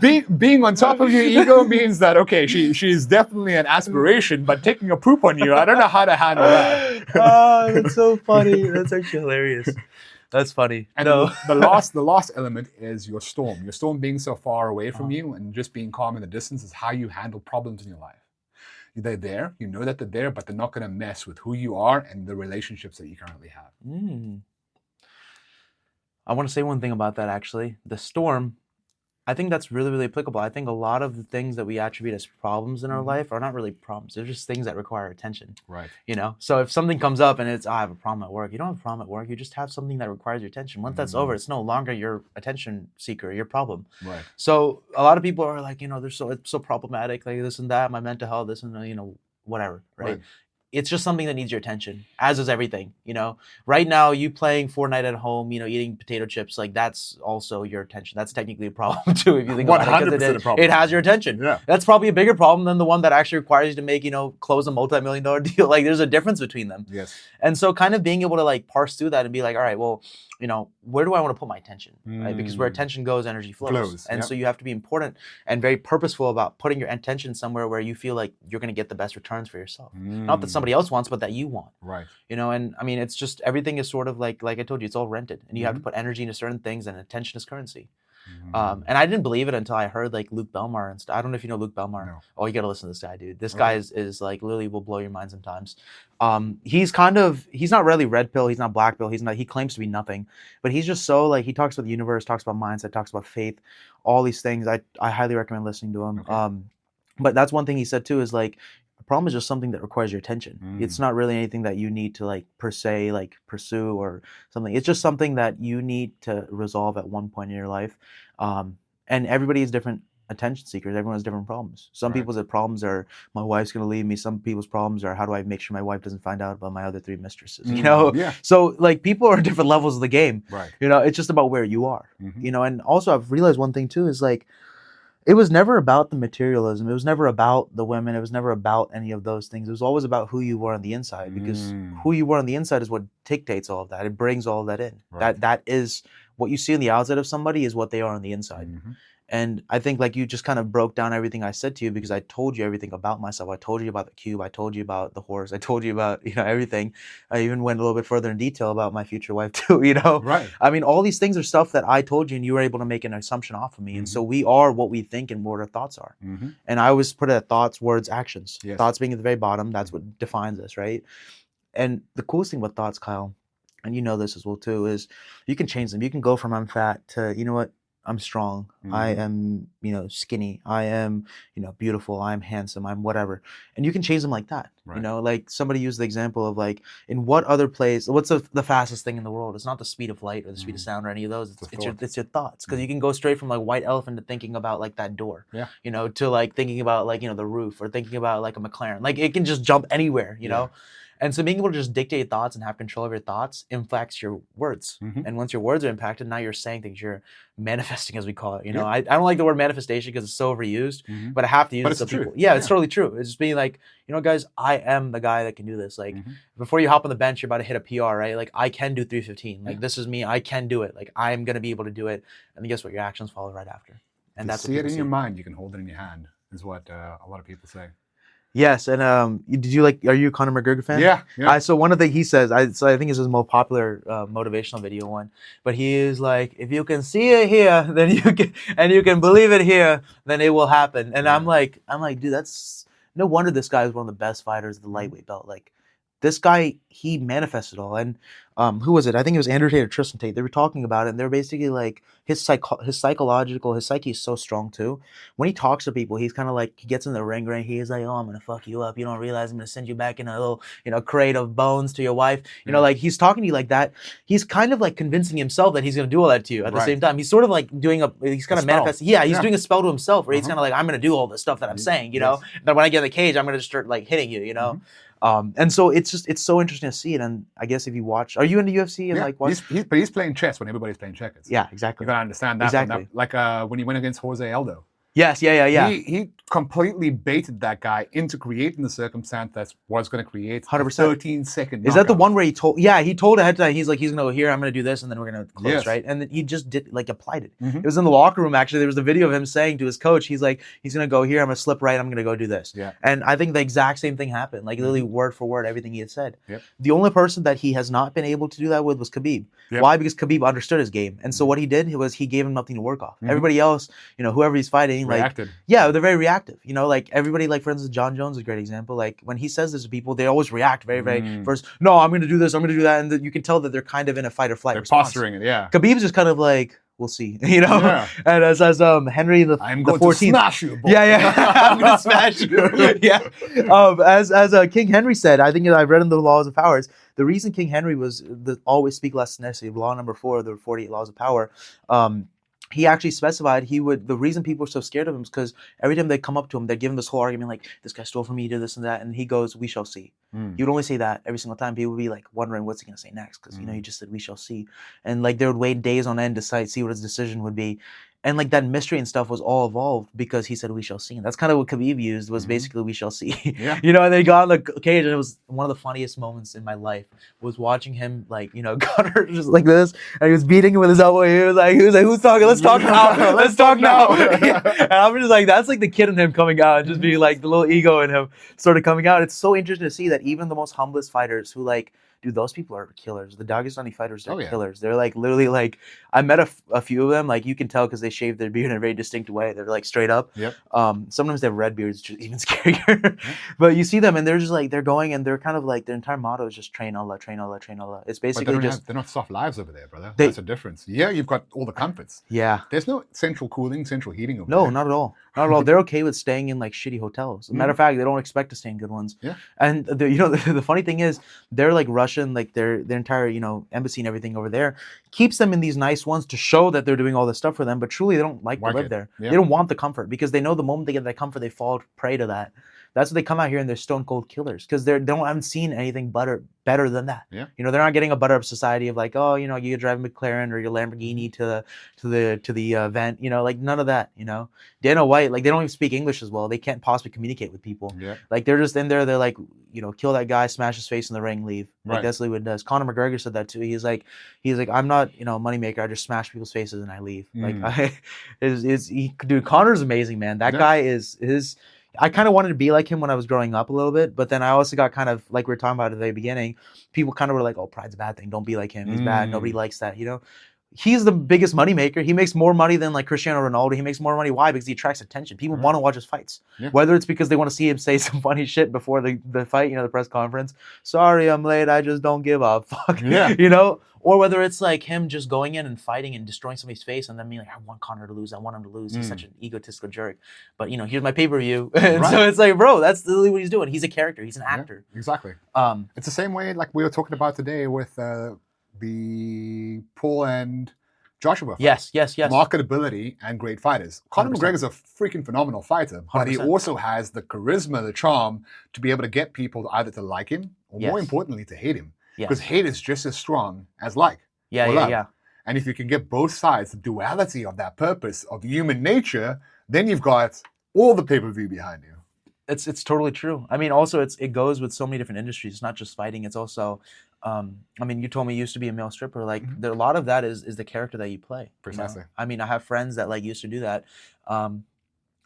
it. Being on top of your ego means that, okay, she's definitely an aspiration, but taking a poop on you, I don't know how to handle that. Oh, that's so funny. That's actually hilarious. That's funny. And no. the last element is your storm. Your storm being so far away from you and just being calm in the distance is how you handle problems in your life. They're there, you know that they're there, but they're not going to mess with who you are and the relationships that you currently have. I want to say one thing about that, actually. The storm, I think that's really, really applicable. I think a lot of the things that we attribute as problems in our life are not really problems. They're just things that require attention. Right. You know? So if something comes up and it's, I have a problem at work. You don't have a problem at work. You just have something that requires your attention. Once that's over, it's no longer your attention seeker, your problem. Right. So a lot of people are like, it's so problematic, like this and that, my mental health, this and, whatever, right? It's just something that needs your attention, as is everything, Right now, you playing Fortnite at home, eating potato chips, like that's also your attention. That's technically a problem too, if you think about it. 100% a problem. It has your attention. Yeah. That's probably a bigger problem than the one that actually requires you to make, close a multi-million-dollar deal. Like there's a difference between them. Yes. And so kind of being able to like parse through that and be like, all right, well, where do I want to put my attention, right? Because where attention goes, energy flows. And so you have to be important and very purposeful about putting your attention somewhere where you feel like you're going to get the best returns for yourself. Not that somebody nobody else wants, but that you want. Right. You know, and I mean, it's just everything is sort of like I told you, it's all rented, and you have to put energy into certain things, and attention is currency. And I didn't believe it until I heard like Luke Belmar and stuff. I don't know if you know Luke Belmar. No. Oh, you got to listen to this guy, dude. This guy is like literally will blow your mind sometimes. He's not really red pill. He's not black pill. He claims to be nothing, but he's just so like, he talks about the universe, talks about mindset, talks about faith, all these things. I highly recommend listening to him. Okay. But that's one thing he said too, is like, the problem is just something that requires your attention. It's not really anything that you need to like per se like pursue or something. It's just something that you need to resolve at one point in your life. And everybody is different attention seekers. Everyone has different problems. Some people's problems are, my wife's going to leave me. Some people's problems are, how do I make sure my wife doesn't find out about my other 3 mistresses? You know? Yeah. So like, people are at different levels of the game. Right. You know, it's just about where you are. You know, and also I've realized one thing too, is like, it was never about the materialism. It was never about the women. It was never about any of those things. It was always about who you were on the inside, because who you were on the inside is what dictates all of that. It brings all of that in. Right. That is what you see on the outside of somebody is what they are on the inside. And I think like you just kind of broke down everything I said to you, because I told you everything about myself. I told you about the cube. I told you about the horse. I told you about, you know, everything. I even went a little bit further in detail about my future wife too, you know? Right. I mean, all these things are stuff that I told you and you were able to make an assumption off of me. And so we are what we think and what our thoughts are. And I always put it at thoughts, words, actions. Yes. Thoughts being at the very bottom. That's what defines us, right? And the coolest thing with thoughts, Kyle, and you know this as well too, is you can change them. You can go from I'm fat to, you know what? I'm strong. I am, you know, skinny. I am, you know, beautiful. I'm handsome. I'm whatever. And you can change them like that. Right. You know, like somebody used the example of like, in what other place, what's the fastest thing in the world? It's not the speed of light or the speed of sound or any of those. It's your thoughts. Because you can go straight from like white elephant to thinking about like that door, you know, to like thinking about like, you know, the roof, or thinking about like a McLaren. Like it can just jump anywhere, you know? And so being able to just dictate thoughts and have control of your thoughts impacts your words. And once your words are impacted, now you're saying things, you're manifesting, as we call it. You know, I don't like the word manifestation because it's so overused, but I have to use it so people. It's totally true. It's just being like, you know, guys, I am the guy that can do this. Like before you hop on the bench, you're about to hit a PR, right? Like I can do 315. Like this is me. I can do it. Like I'm going to be able to do it. And then guess what? Your actions follow right after. And that's see it in your mind. You can hold it in your hand, is what a lot of people say. Yes, and are you a Conor McGregor fan? Yeah. So one of the things he says, I think it's his most popular motivational video one, but he is like, if you can see it here, then you can believe it here, then it will happen. And I'm like, dude, that's no wonder this guy is one of the best fighters of the lightweight belt. Like this guy, he manifested all. And who was it? I think it was Andrew Tate or Tristan Tate. They were talking about it, and they're basically like, his psyche is so strong too. When he talks to people, he's kind of like, he gets in the ring, right? He's like, oh, I'm gonna fuck you up. You don't realize I'm gonna send you back in a little, you know, crate of bones to your wife. You know, like he's talking to you like that. He's kind of like convincing himself that he's gonna do all that to you at the same time. He's sort of like he's kind of manifesting. He's doing a spell to himself, where he's kind of like, I'm gonna do all the stuff that I'm saying, you know. Then when I get in the cage, I'm gonna just start like hitting you, you know. And so it's so interesting to see it. And I guess if you watch, are you into UFC and like watch? He's playing chess when everybody's playing checkers. Yeah, exactly. You gotta understand that. Exactly. Like when he went against Jose Aldo. Yes, yeah. He completely baited that guy into creating the circumstance that was going to create 100%. a 13-second knockout. Is that the one where he told ahead of time, he's like, he's going to go here, I'm going to do this, and then we're going to close, right? And then he just applied it. It was in the locker room, actually. There was a video of him saying to his coach, he's like, he's going to go here, I'm going to slip right, I'm going to go do this. Yeah. And I think the exact same thing happened, like literally word for word, everything he had said. Yep. The only person that he has not been able to do that with was Khabib. Yep. Why? Because Khabib understood his game. And so what he did was he gave him nothing to work off. Everybody else, you know, whoever he's fighting, reacted. They're very reactive. You know, like everybody, like for instance, John Jones is a great example. Like when he says this to people, they always react very, very first. No, I'm going to do this. I'm going to do that. And you can tell that they're kind of in a fight or flight response. Posturing it, yeah. Khabib's just kind of like, we'll see, you know. Yeah. And as Henry I'm the going 14th, to smash you. Boy. Yeah. I'm going to smash you. Yeah. As King Henry said, I think I've read in the Laws of Powers. The reason King Henry was always speak less than necessary, law number 4 of the 48 Laws of Power. He actually specified the reason people are so scared of him is because every time they come up to him, they give him this whole argument like, this guy stole from me, he did this and that, and he goes, we shall see. He would only say that every single time. People would be like wondering what's he gonna say next, because you know, he just said we shall see, and like they would wait days on end to see what his decision would be. And like that mystery and stuff was all evolved because he said, "We shall see." And that's kind of what Khabib used, was basically "We shall see." Yeah. You know, and then he got on the cage, and it was one of the funniest moments in my life was watching him, like, you know, Gunnar just like this, and he was beating him with his elbow. He was like, "Who's talking? Let's talk now. Let's talk now." And I'm just like, that's like the kid in him coming out, and just being like the little ego in him sort of coming out. It's so interesting to see that even the most humblest fighters who like, dude, those people are killers. The Dagestani fighters, they're killers. They're like literally like, I met a few of them. Like you can tell because they shave their beard in a very distinct way. They're like straight up. Yep. Sometimes they have red beards, which is even scarier. But you see them and they're just like, they're going and they're kind of like, their entire motto is just train Allah, train Allah, train Allah. It's basically they're not soft lives over there, brother. That's a difference. Yeah, you've got all the comforts. Yeah. There's no central cooling, central heating over there. No, not at all. Not at all. They're okay with staying in like shitty hotels. As a matter of fact, they don't expect to stay in good ones. Yeah. And the funny thing is, they're like Russian, like their entire embassy and everything over there keeps them in these nice ones to show that they're doing all this stuff for them. But truly, they don't like to live there. Yeah. They don't want the comfort because they know the moment they get that comfort, they fall prey to that. That's what they come out here and they're stone cold killers because they haven't seen anything better than that. Yeah. They're not getting a butter up society of like, oh, you drive a McLaren or your Lamborghini to the event, like none of that. Dana White, like they don't even speak English as well. They can't possibly communicate with people. Yeah. Like they're just in there. They're like, kill that guy, smash his face in the ring, leave. Like that's literally what it does. Conor McGregor said that too. He's like, I'm not, moneymaker. I just smash people's faces and I leave. Dude, Conor's amazing, man. That guy is. I kind of wanted to be like him when I was growing up a little bit, but then I also got kind of, like we were talking about at the very beginning, people kind of were like, oh, pride's a bad thing. Don't be like him. He's bad. Nobody likes that, He's the biggest moneymaker. He makes more money than like Cristiano Ronaldo. He makes more money. Why? Because he attracts attention. People want to watch his fights. Yeah. Whether it's because they want to see him say some funny shit before the fight, the press conference. Sorry, I'm late. I just don't give a fuck. Yeah. Or whether it's like him just going in and fighting and destroying somebody's face and then being like, I want Conor to lose. I want him to lose. He's such an egotistical jerk. But, here's my pay-per-view. And so it's like, bro, that's literally what he's doing. He's a character. He's an actor. Yeah, exactly. It's the same way like we were talking about today with the Paul and Joshua fight. Yes. Marketability and great fighters. Conor McGregor's a freaking phenomenal fighter, but 100%. He also has the charisma, the charm to be able to get people either to like him or more importantly to hate him. Because hate is just as strong as like. Yeah. And if you can get both sides, the duality of that purpose of human nature, then you've got all the pay-per-view behind you. It's totally true. I mean, also it goes with so many different industries. It's not just fighting. It's also, you told me you used to be a male stripper. Like a lot of that is the character that you play. Precisely. I mean, I have friends that like used to do that.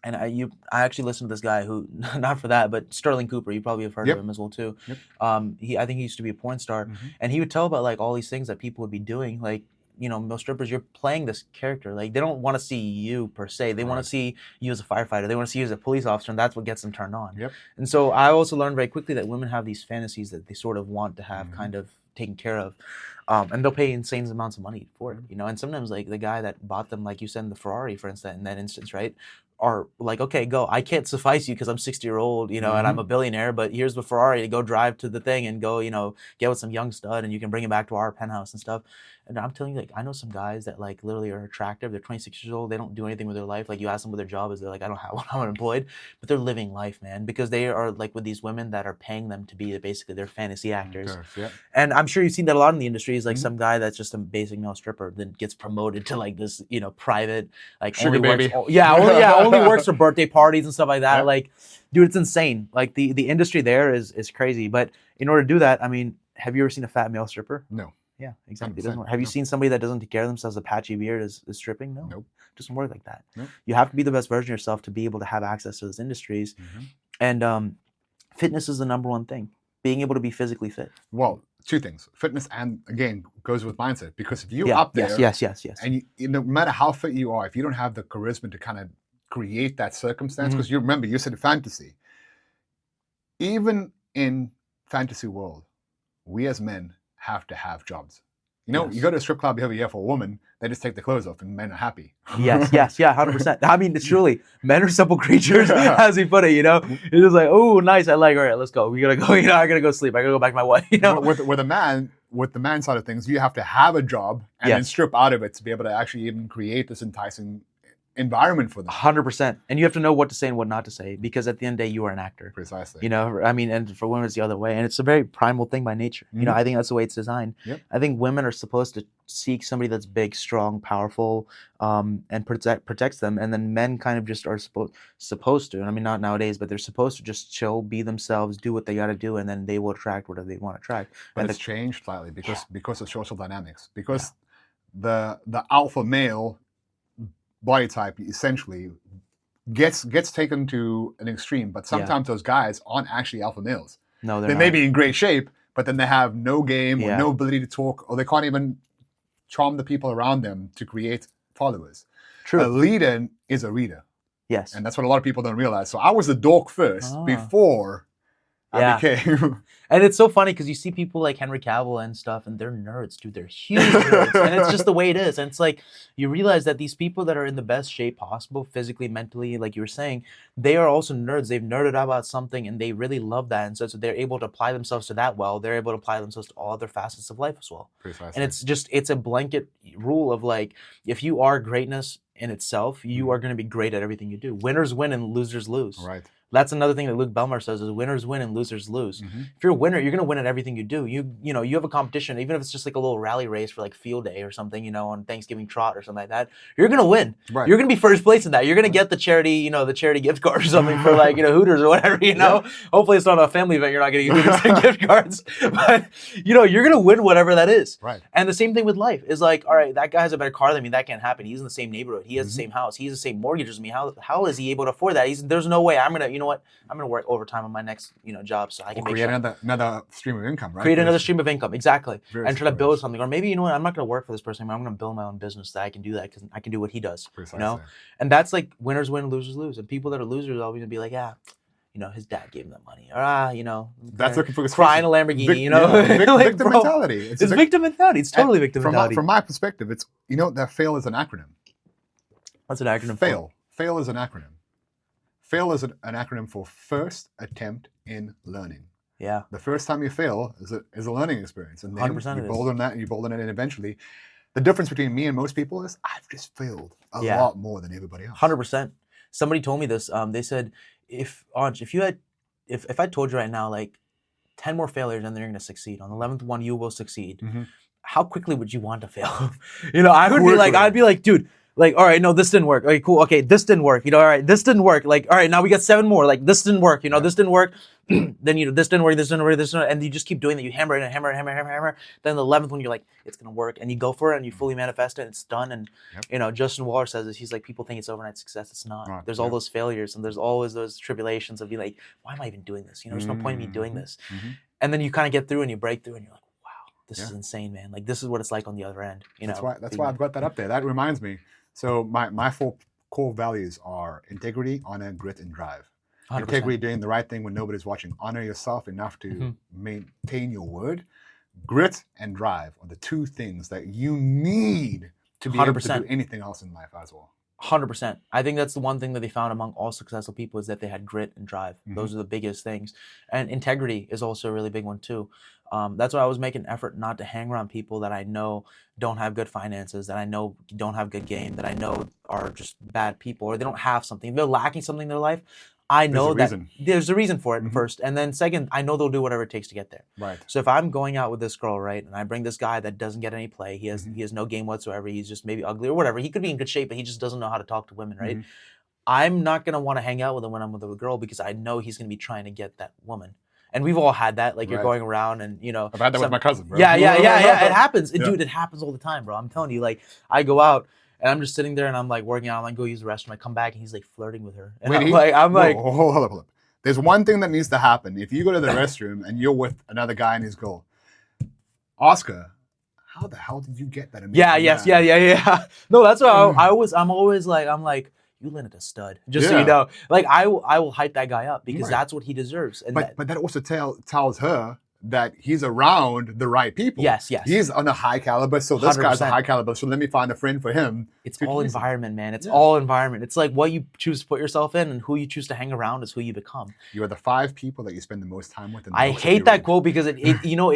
And I actually listened to this guy who, not for that, but Sterling Cooper, you probably have heard of him as well too. Yep. I think he used to be a porn star, and he would tell about like all these things that people would be doing, like, most strippers, you're playing this character. Like they don't want to see you per se. They want to see you as a firefighter. They want to see you as a police officer, and that's what gets them turned on. Yep. And so I also learned very quickly that women have these fantasies that they sort of want to have kind of taken care of. And they'll pay insane amounts of money for it, and sometimes like the guy that bought them, like you said, the Ferrari, for instance, in that instance, right? Are like, okay, go. I can't suffice you because I'm 60-year-old, and I'm a billionaire, but here's the Ferrari to go drive to the thing and go, get with some young stud and you can bring him back to our penthouse and stuff. And I'm telling you, like, I know some guys that like literally are attractive. They're 26 years old. They don't do anything with their life. Like you ask them what their job is. They're like, I don't have one. I'm unemployed, but they're living life, man, because they are like with these women that are paying them to be basically their fantasy actors. Yeah. And I'm sure you've seen that a lot in the industry is like some guy that's just a basic male stripper then gets promoted to like this, private, like sugar baby. Only works for birthday parties and stuff like that. Yeah. Like, dude, it's insane. Like the industry there is crazy. But in order to do that, I mean, have you ever seen a fat male stripper? No. Yeah, exactly. It doesn't work. Have you seen somebody that doesn't take care of themselves, a patchy beard is stripping? No. Nope. It doesn't work like that. Nope. You have to be the best version of yourself to be able to have access to those industries. And fitness is the number one thing. Being able to be physically fit. Well, two things. Fitness and, again, goes with mindset. Because if you're up there... Yes. And no matter how fit you are, if you don't have the charisma to kind of create that circumstance, because you remember, you said fantasy. Even in fantasy world, we as men have to have jobs. You go to a strip club over here for a woman, they just take the clothes off and men are happy. Yes, 100%. I mean, it's truly, men are simple creatures, as we put it, It's just like, oh, nice, I like, all right, let's go. We gotta go, I gotta go sleep. I gotta go back to my wife, With the man side of things, you have to have a job and then strip out of it to be able to actually even create this enticing environment for them. 100%. And you have to know what to say and what not to say, because at the end of the day, you are an actor. Precisely. You know, I mean, and for women, it's the other way. And it's a very primal thing by nature. You know, I think that's the way it's designed. Yep. I think women are supposed to seek somebody that's big, strong, powerful, and protects them. And then men kind of just are supposed to, I mean, not nowadays, but they're supposed to just chill, be themselves, do what they got to do, and then they will attract whatever they want to attract. But and it's changed slightly because of social dynamics. Because the alpha male body type essentially gets taken to an extreme, but sometimes those guys aren't actually alpha males. No, they may be in great shape, but then they have no game or no ability to talk, or they can't even charm the people around them to create followers. True. A leader is a reader. Yes. And that's what a lot of people don't realize. So I was the dork first before I became. And it's so funny because you see people like Henry Cavill and stuff, and they're nerds, dude. They're huge nerds. And it's just the way it is. And it's like, you realize that these people that are in the best shape possible, physically, mentally, like you were saying, they are also nerds. They've nerded out about something, and they really love that. And so they're able to apply themselves to that well. They're able to apply themselves to all other facets of life as well. Precisely. And it's a blanket rule of like, if you are greatness in itself, you are going to be great at everything you do. Winners win and losers lose. Right. That's another thing that Luke Belmar says is winners win and losers lose. If you're a winner, you're going to win at everything you do. You know, you have a competition, even if it's just like a little rally race for like field day or something, you know, on Thanksgiving trot or something like that, you're going to win. Right. You're going to be first place in that. You're going to get the charity, you know, the charity gift card or something for like, you know, Hooters or whatever, you know. Hopefully it's not a family event. You're not getting Hooters and gift cards. But, you know, you're going to win whatever that is. Right. And the same thing with life is like, all right, that guy has a better car than me. That can't happen. He's in the same neighborhood. He has the same house. He has the same mortgage as me. How is he able to afford that? There's no way. I'm going to, you know what? I'm going to work overtime on my next, you know, job so I can create another stream of income, right? Create another stream of income, exactly. And try to build serious. something. Or maybe, you know what, I'm not going to work for this person. I'm going to build my own business that I can do that because I can do what he does. Precisely. You know? And that's like winners win, losers lose. And people that are losers are always going to be like, you know, his dad gave him that money. Or, you know, that's looking for crying a Lamborghini, you know? Victim mentality. It's victim mentality. It's totally victim mentality. From my perspective, it's, you know, that FAIL is an acronym. What's an acronym FAIL. FAIL is an acronym. FAIL is an acronym for first attempt in learning. Yeah. The first time you fail is a learning experience. And then 100% you build on that and you build on it, and eventually the difference between me and most people is I've just failed a lot more than everybody else. 100%. Somebody told me this. They said, if I told you right now, like 10 more failures and then you're going to succeed. On the 11th one, you will succeed. How quickly would you want to fail? You know, I'd be like, dude, like, all right, no, this didn't work. Okay, cool. Okay, this didn't work. You know, all right, this didn't work. Like, all right, now we got 7 more. Like, this didn't work. You know, this didn't work. Then, you know, this didn't work, this didn't work, this didn't work. And you just keep doing that. You hammer it and hammer. Then the 11th one, you're like, it's going to work. And you go for it and you fully manifest it. And it's done. And, you know, Justin Waller says this. He's like, people think it's overnight success. It's not. There's all those failures and there's always those tribulations of being like, why am I even doing this? You know, there's no point in me doing this. And then you kind of get through and you break through and you're like, wow, this is insane, man. Like, this is what it's like on the other end. You know, that's why I've got that up there. That reminds me. So my 4 core values are integrity, honor, grit, and drive. 100%. Integrity, doing the right thing when nobody's watching. Honor yourself enough to maintain your word. Grit and drive are the 2 things that you need to be 100%. Able to do anything else in life as well. 100%. I think that's the one thing that they found among all successful people is that they had grit and drive. Those are the biggest things. And integrity is also a really big one too. That's why I always make an effort not to hang around people that I know don't have good finances, that I know don't have good game, that I know are just bad people, or they don't have something. If they're lacking something in their life, I know that there's a reason for it first. And then second, I know they'll do whatever it takes to get there. Right. So if I'm going out with this girl, right, and I bring this guy that doesn't get any play, he has no game whatsoever, he's just maybe ugly or whatever, he could be in good shape, but he just doesn't know how to talk to women, right? I'm not going to want to hang out with him when I'm with a girl because I know he's going to be trying to get that woman. And we've all had that. Like, you're going around and, you know. I've had that with my cousin, bro. Yeah. It happens. Dude, it happens all the time, bro. I'm telling you, like, I go out and I'm just sitting there and I'm, like, working out. I'm like, go use the restroom. I come back and he's, like, flirting with her. And I'm like. Hold up. There's one thing that needs to happen. If you go to the restroom and you're with another guy and his girl, Oscar, how the hell did you get that? Yeah. No, that's why I'm always like, you landed a stud. Just so you know. Like, I will hype that guy up because that's what he deserves. And but that also tells her that he's around the right people. Yes. He's on a high caliber, so this 100%. Guy's a high caliber, so let me find a friend for him. It's all environment, man. It's all environment. It's like what you choose to put yourself in and who you choose to hang around is who you become. You are the 5 people that you spend the most time with. I hate that quote because it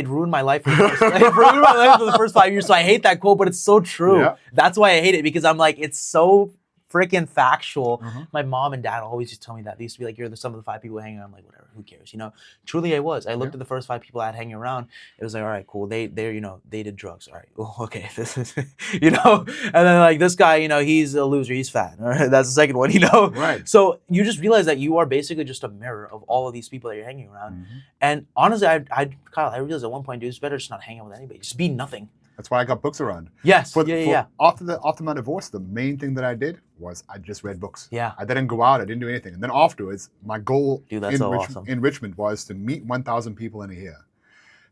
ruined my life. It ruined my life for the first 5 years, so I hate that quote, but it's so true. Yeah. That's why I hate it because I'm like, it's so freaking factual. Mhm. My mom and dad always used to tell me that. They used to be like, you're the sum of the 5 people hanging around. I'm like, whatever, who cares? You know, truly I was. I looked at the first 5 people I had hanging around. It was like, all right, cool. They're, you know, they did drugs. All right. Oh, okay. This is, you know, and then like this guy, you know, he's a loser. He's fat. All right. That's the second one, you know? Right. So you just realize that you are basically just a mirror of all of these people that you're hanging around. And honestly, Kyle, I realized at one point, dude, it's better just not hang out with anybody. Just be nothing. That's why I got books around. Yes. After my divorce, the main thing that I did was I just read books. Yeah. I didn't go out. I didn't do anything. And then afterwards, my goal awesome. in Richmond was to meet 1,000 people in a year.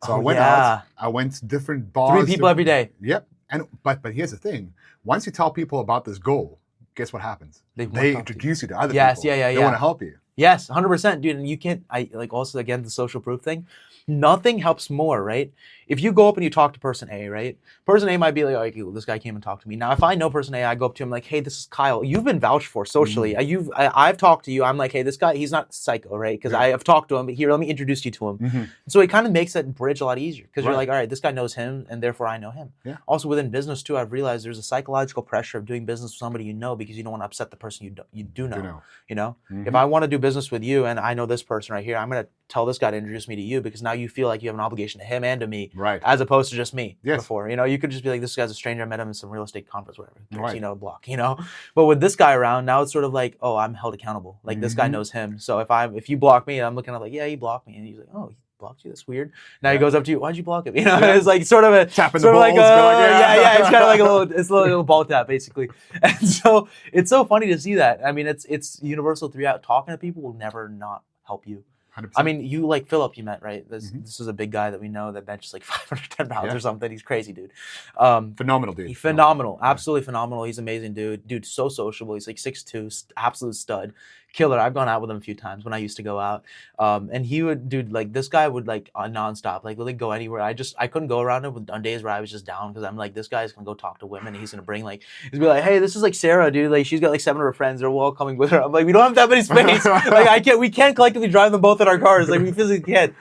So I went out. I went to different bars. 3 people every day. Yep. And but here's the thing. Once you tell people about this goal, guess what happens? They introduce you to other people. They want to help you. Yes, 100%, dude. And you can't, also, again, the social proof thing, nothing helps more, right? If you go up and you talk to person A, right? Person A might be like, okay, well, this guy came and talked to me. Now, if I know person A, I go up to him like, hey, this is Kyle. You've been vouched for socially. I've talked to you. I'm like, hey, this guy, he's not psycho, right? Because I have talked to him, but here, let me introduce you to him. So it kind of makes that bridge a lot easier because you're like, all right, this guy knows him, and therefore I know him. Yeah. Also, within business, too, I've realized there's a psychological pressure of doing business with somebody you know because you don't want to upset the person you do know. You know? If I want to do business with you and I know this person right here, I'm going to tell this guy to introduce me to you because now you feel like you have an obligation to him and to me, as opposed to just me. Before, you know, you could just be like, this guy's a stranger. I met him in some real estate conference, whatever. You know, block. You know, but with this guy around now, it's sort of like, oh, I'm held accountable. Like this guy knows him. So if you block me, I'm looking at like, yeah, he blocked me, and he's like, oh, he blocked you. That's weird. Now he goes up to you. Why'd you block him? You know, it's like sort of a tapping the balls. Like, it's kind of like a little ball tap basically. And so it's so funny to see that. I mean, it's universal throughout. Talking to people will never not help you. 100%. I mean, you like Philip, you met, right? This is a big guy that we know that benches like 510 pounds or something. He's crazy, dude. Phenomenal dude. He's phenomenal. Absolutely phenomenal. He's amazing, dude. Dude, so sociable. He's like 6'2", absolute stud. Killer. I've gone out with him a few times when I used to go out. And he would, dude, like this guy would like nonstop, like really go anywhere. I couldn't go around him on days where I was just down because I'm like, this guy's gonna go talk to women. And he's gonna bring like, he's be like, hey, this is like Sarah, dude. Like she's got like 7 of her friends. They're all coming with her. I'm like, we don't have that many space. Like we can't collectively drive them both in our cars. Like we physically can't.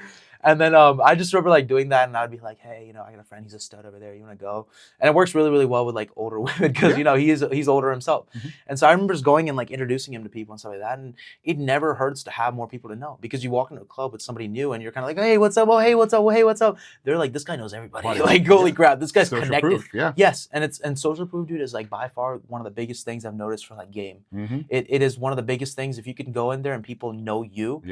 And then I just remember like doing that, and I'd be like, hey, you know, I got a friend, he's a stud over there, you want to go? And it works really, really well with like older women because you know he's older himself. And so I remember just going and like introducing him to people and stuff like that, and it never hurts to have more people to know because you walk into a club with somebody new and you're kind of like, hey, what's up? Oh, hey, what's up? Oh, hey, what's up? They're like, this guy knows everybody. Like, holy crap, this guy's social connected. Proof, Yes, and social proof, dude, is like by far one of the biggest things I've noticed for like game. It is one of the biggest things if you can go in there and people know you.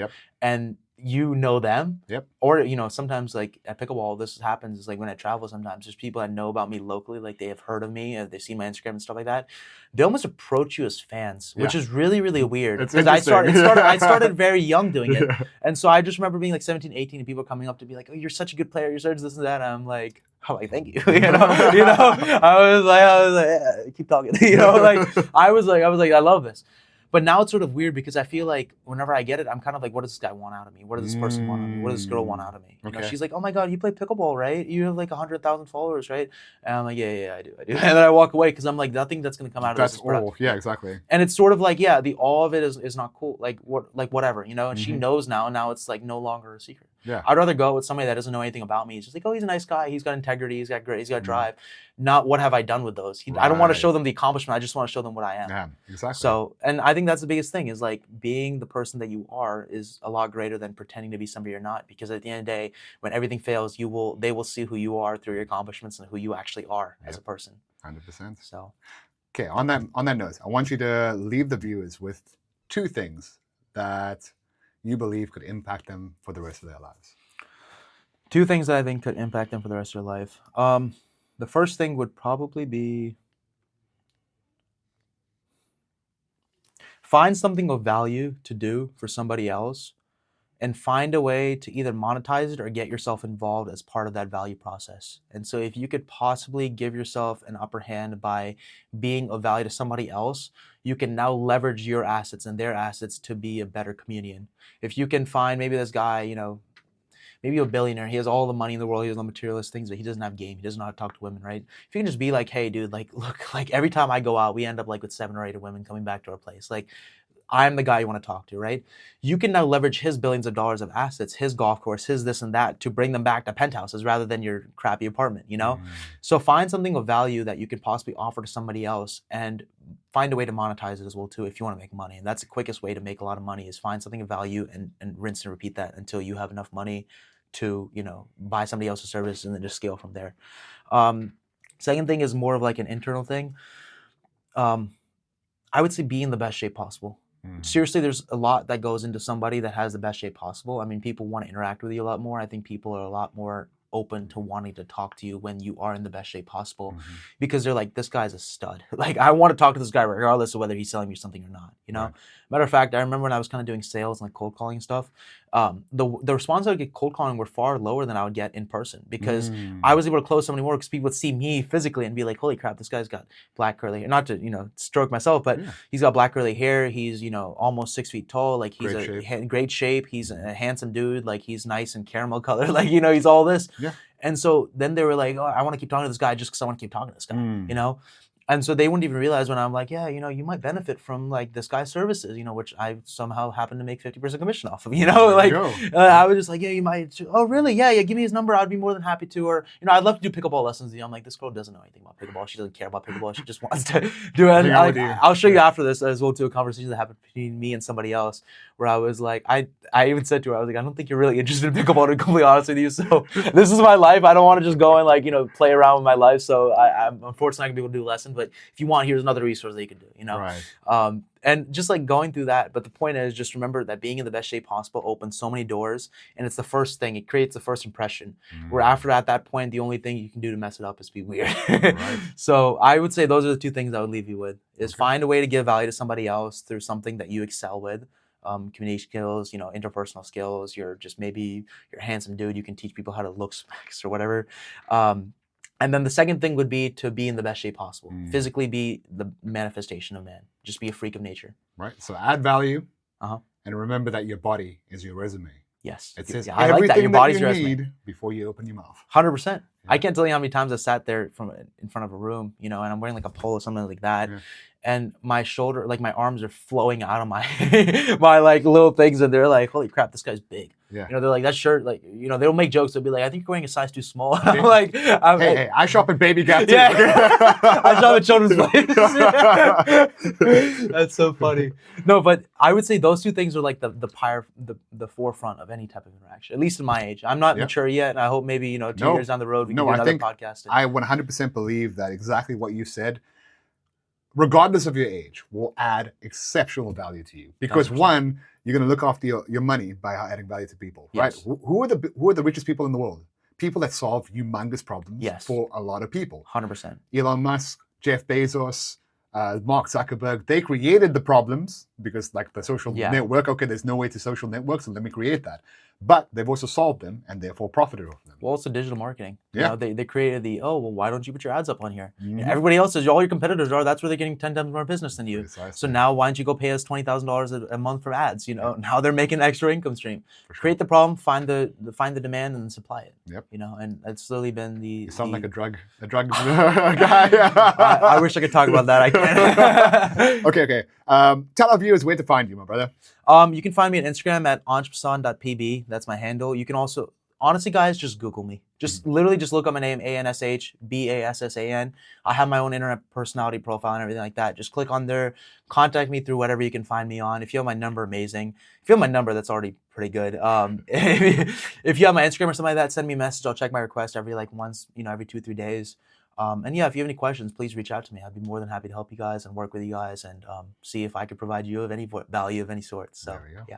And you know them. Or, you know, sometimes like at pickleball, this happens is like when I travel sometimes, there's people that know about me locally, like they have heard of me, they've seen my Instagram and stuff like that. They almost approach you as fans, which is really, really weird. Because I started very young doing it. And so I just remember being like 17, 18 and people coming up to be like, oh, you're such a good player, you're such this and that. And I'm like, thank you. you know, I was like, yeah, keep talking. You know, like I was like, I love this. But now it's sort of weird because I feel like whenever I get it, I'm kind of like, what does this guy want out of me? What does this person want out of me? What does this girl want out of me? You know, she's like, oh my God, you play pickleball, right? You have like 100,000 followers, right? And I'm like, yeah, I do. And then I walk away because I'm like, nothing that's going to come out of this is productive. Yeah, exactly. And it's sort of like, the all of it is not cool. Like whatever, you know, and she knows now, and now it's like no longer a secret. Yeah. I'd rather go with somebody that doesn't know anything about me. He's just like, oh, he's a nice guy. He's got integrity. He's got grit. He's got drive. Not what have I done with those. I don't want to show them the accomplishment. I just want to show them what I am. Yeah, exactly. So, and I think that's the biggest thing is like being the person that you are is a lot greater than pretending to be somebody you're not. Because at the end of the day, when everything fails, they will see who you are through your accomplishments and who you actually are as a person. 100%. So, okay, on that note, I want you to leave the viewers with 2 things that you believe could impact them for the rest of their lives. 2 things that I think could impact them for the rest of their life. The first thing would probably be find something of value to do for somebody else and find a way to either monetize it or get yourself involved as part of that value process. And so if you could possibly give yourself an upper hand by being of value to somebody else, you can now leverage your assets and their assets to be a better comedian. If you can find maybe this guy, you know, maybe a billionaire, he has all the money in the world, he has all the materialist things, but he doesn't have game, he doesn't know how to talk to women, right? If you can just be like, hey dude, like look, like every time I go out, we end up like with 7 or 8 women coming back to our place. Like I'm the guy you want to talk to, right? You can now leverage his billions of dollars of assets, his golf course, his this and that, to bring them back to penthouses rather than your crappy apartment, you know? So find something of value that you could possibly offer to somebody else, and find a way to monetize it as well too if you want to make money. And that's the quickest way to make a lot of money, is find something of value and rinse and repeat that until you have enough money to, you know, buy somebody else's service and then just scale from there. Second thing is more of like an internal thing. I would say be in the best shape possible. Seriously, there's a lot that goes into somebody that has the best shape possible. I mean, people want to interact with you a lot more. I think people are a lot more open to wanting to talk to you when you are in the best shape possible, because they're like, this guy's a stud. Like, I want to talk to this guy regardless of whether he's selling me something or not, you know? Right. Matter of fact, I remember when I was kind of doing sales and like cold calling stuff, the response I would get cold calling were far lower than I would get in person, because I was able to close so many more because people would see me physically and be like, holy crap, this guy's got black curly hair. Not to, you know, stroke myself, but he's got black curly hair. He's, you know, almost 6 feet tall. Like, he's great shape. He's a handsome dude. Like, he's nice and caramel color. Like, you know, he's all this. Yeah. And so then they were like, oh, I want to keep talking to this guy just because I want to keep talking to this guy, you know? And so they wouldn't even realize when I'm like, yeah, you know, you might benefit from like this guy's services, you know, which I somehow happen to make 50% commission off of, you know, like I was just like, yeah, you might, oh really? Yeah, give me his number. I'd be more than happy to, or, you know, I'd love to do pickleball lessons. You know, I'm like, this girl doesn't know anything about pickleball. She doesn't care about pickleball. She just wants to do it. I'll show you after this as well to a conversation that happened between me and somebody else, where I was like, I even said to her, I was like, I don't think you're really interested in pickleball, to be completely honest with you. So this is my life. I don't want to just go and like, you know, play around with my life. So I'm unfortunately not gonna be able to do a lesson, but if you want, here's another resource that you can do, you know? Right. And just like going through that. But the point is, just remember that being in the best shape possible opens so many doors, and it's the first thing. It creates the first impression, where after at that point, the only thing you can do to mess it up is be weird. Right. So I would say those are the two things I would leave you with, is find a way to give value to somebody else through something that you excel with. Communication skills, you know, interpersonal skills. You're just, maybe you're a handsome dude, you can teach people how to look smacks or whatever. And then the second thing would be to be in the best shape possible. Physically be the manifestation of man. Just be a freak of nature. Right. So add value. And remember that your body is your resume. Yes. It says everything I like that. Your body's your resume before you open your mouth. 100%. Yeah. I can't tell you how many times I sat there in front of a room, you know, and I'm wearing like a polo or something like that. Yeah. And my shoulder, like my arms are flowing out of my my like little things, and they're like, holy crap, this guy's big. Yeah. You know, they're like, that shirt, like, you know, they'll make jokes. They'll be like, I think you're wearing a size too small. I'm like, hey, I shop at Baby Gap too. Yeah. I shop at Children's Place. That's so funny. No, but I would say those two things are like the forefront of any type of interaction, at least in my age. I'm not mature yet, and I hope maybe, you know, 2 years down the road we can do another podcast. I 100% believe that exactly what you said, regardless of your age, will add exceptional value to you. Because 100%. One, you're going to look after your money by adding value to people, right? Who are the richest people in the world? People that solve humongous problems for a lot of people. 100%. Elon Musk, Jeff Bezos, Mark Zuckerberg, they created the problems because, like, the social network, okay, there's no way to social network, so let me create that. But they've also solved them and therefore profited off them. Well, it's the digital marketing. You know, they created why don't you put your ads up on here? Everybody else says, all your competitors are, that's where they're getting 10 times more business than you. Precisely. So now why don't you go pay us $20,000 a month for ads? You know, now they're making an extra income stream. Sure. Create the problem, find the demand, and then supply it. Yep. You know, and it's literally been You sound like a drug guy. I wish I could talk about that. I can't. Okay. Tell our viewers where to find you, my brother. You can find me on Instagram at anshbassan.pb. That's my handle. You can also, honestly, guys, just Google me. Just literally just look up my name, ANSHBASSAN. I have my own internet personality profile and everything like that. Just click on there, contact me through whatever you can find me on. If you have my number, amazing. If you have my number, that's already pretty good. If you have my Instagram or something like that, send me a message. I'll check my request every 2 or 3 days. And yeah, if you have any questions, please reach out to me. I'd be more than happy to help you guys and work with you guys and see if I could provide you of any value of any sort. So, yeah.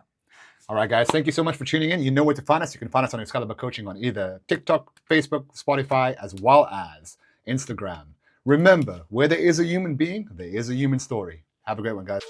All right, guys. Thank you so much for tuning in. You know where to find us. You can find us on Excalibur Coaching on either TikTok, Facebook, Spotify, as well as Instagram. Remember, where there is a human being, there is a human story. Have a great one, guys.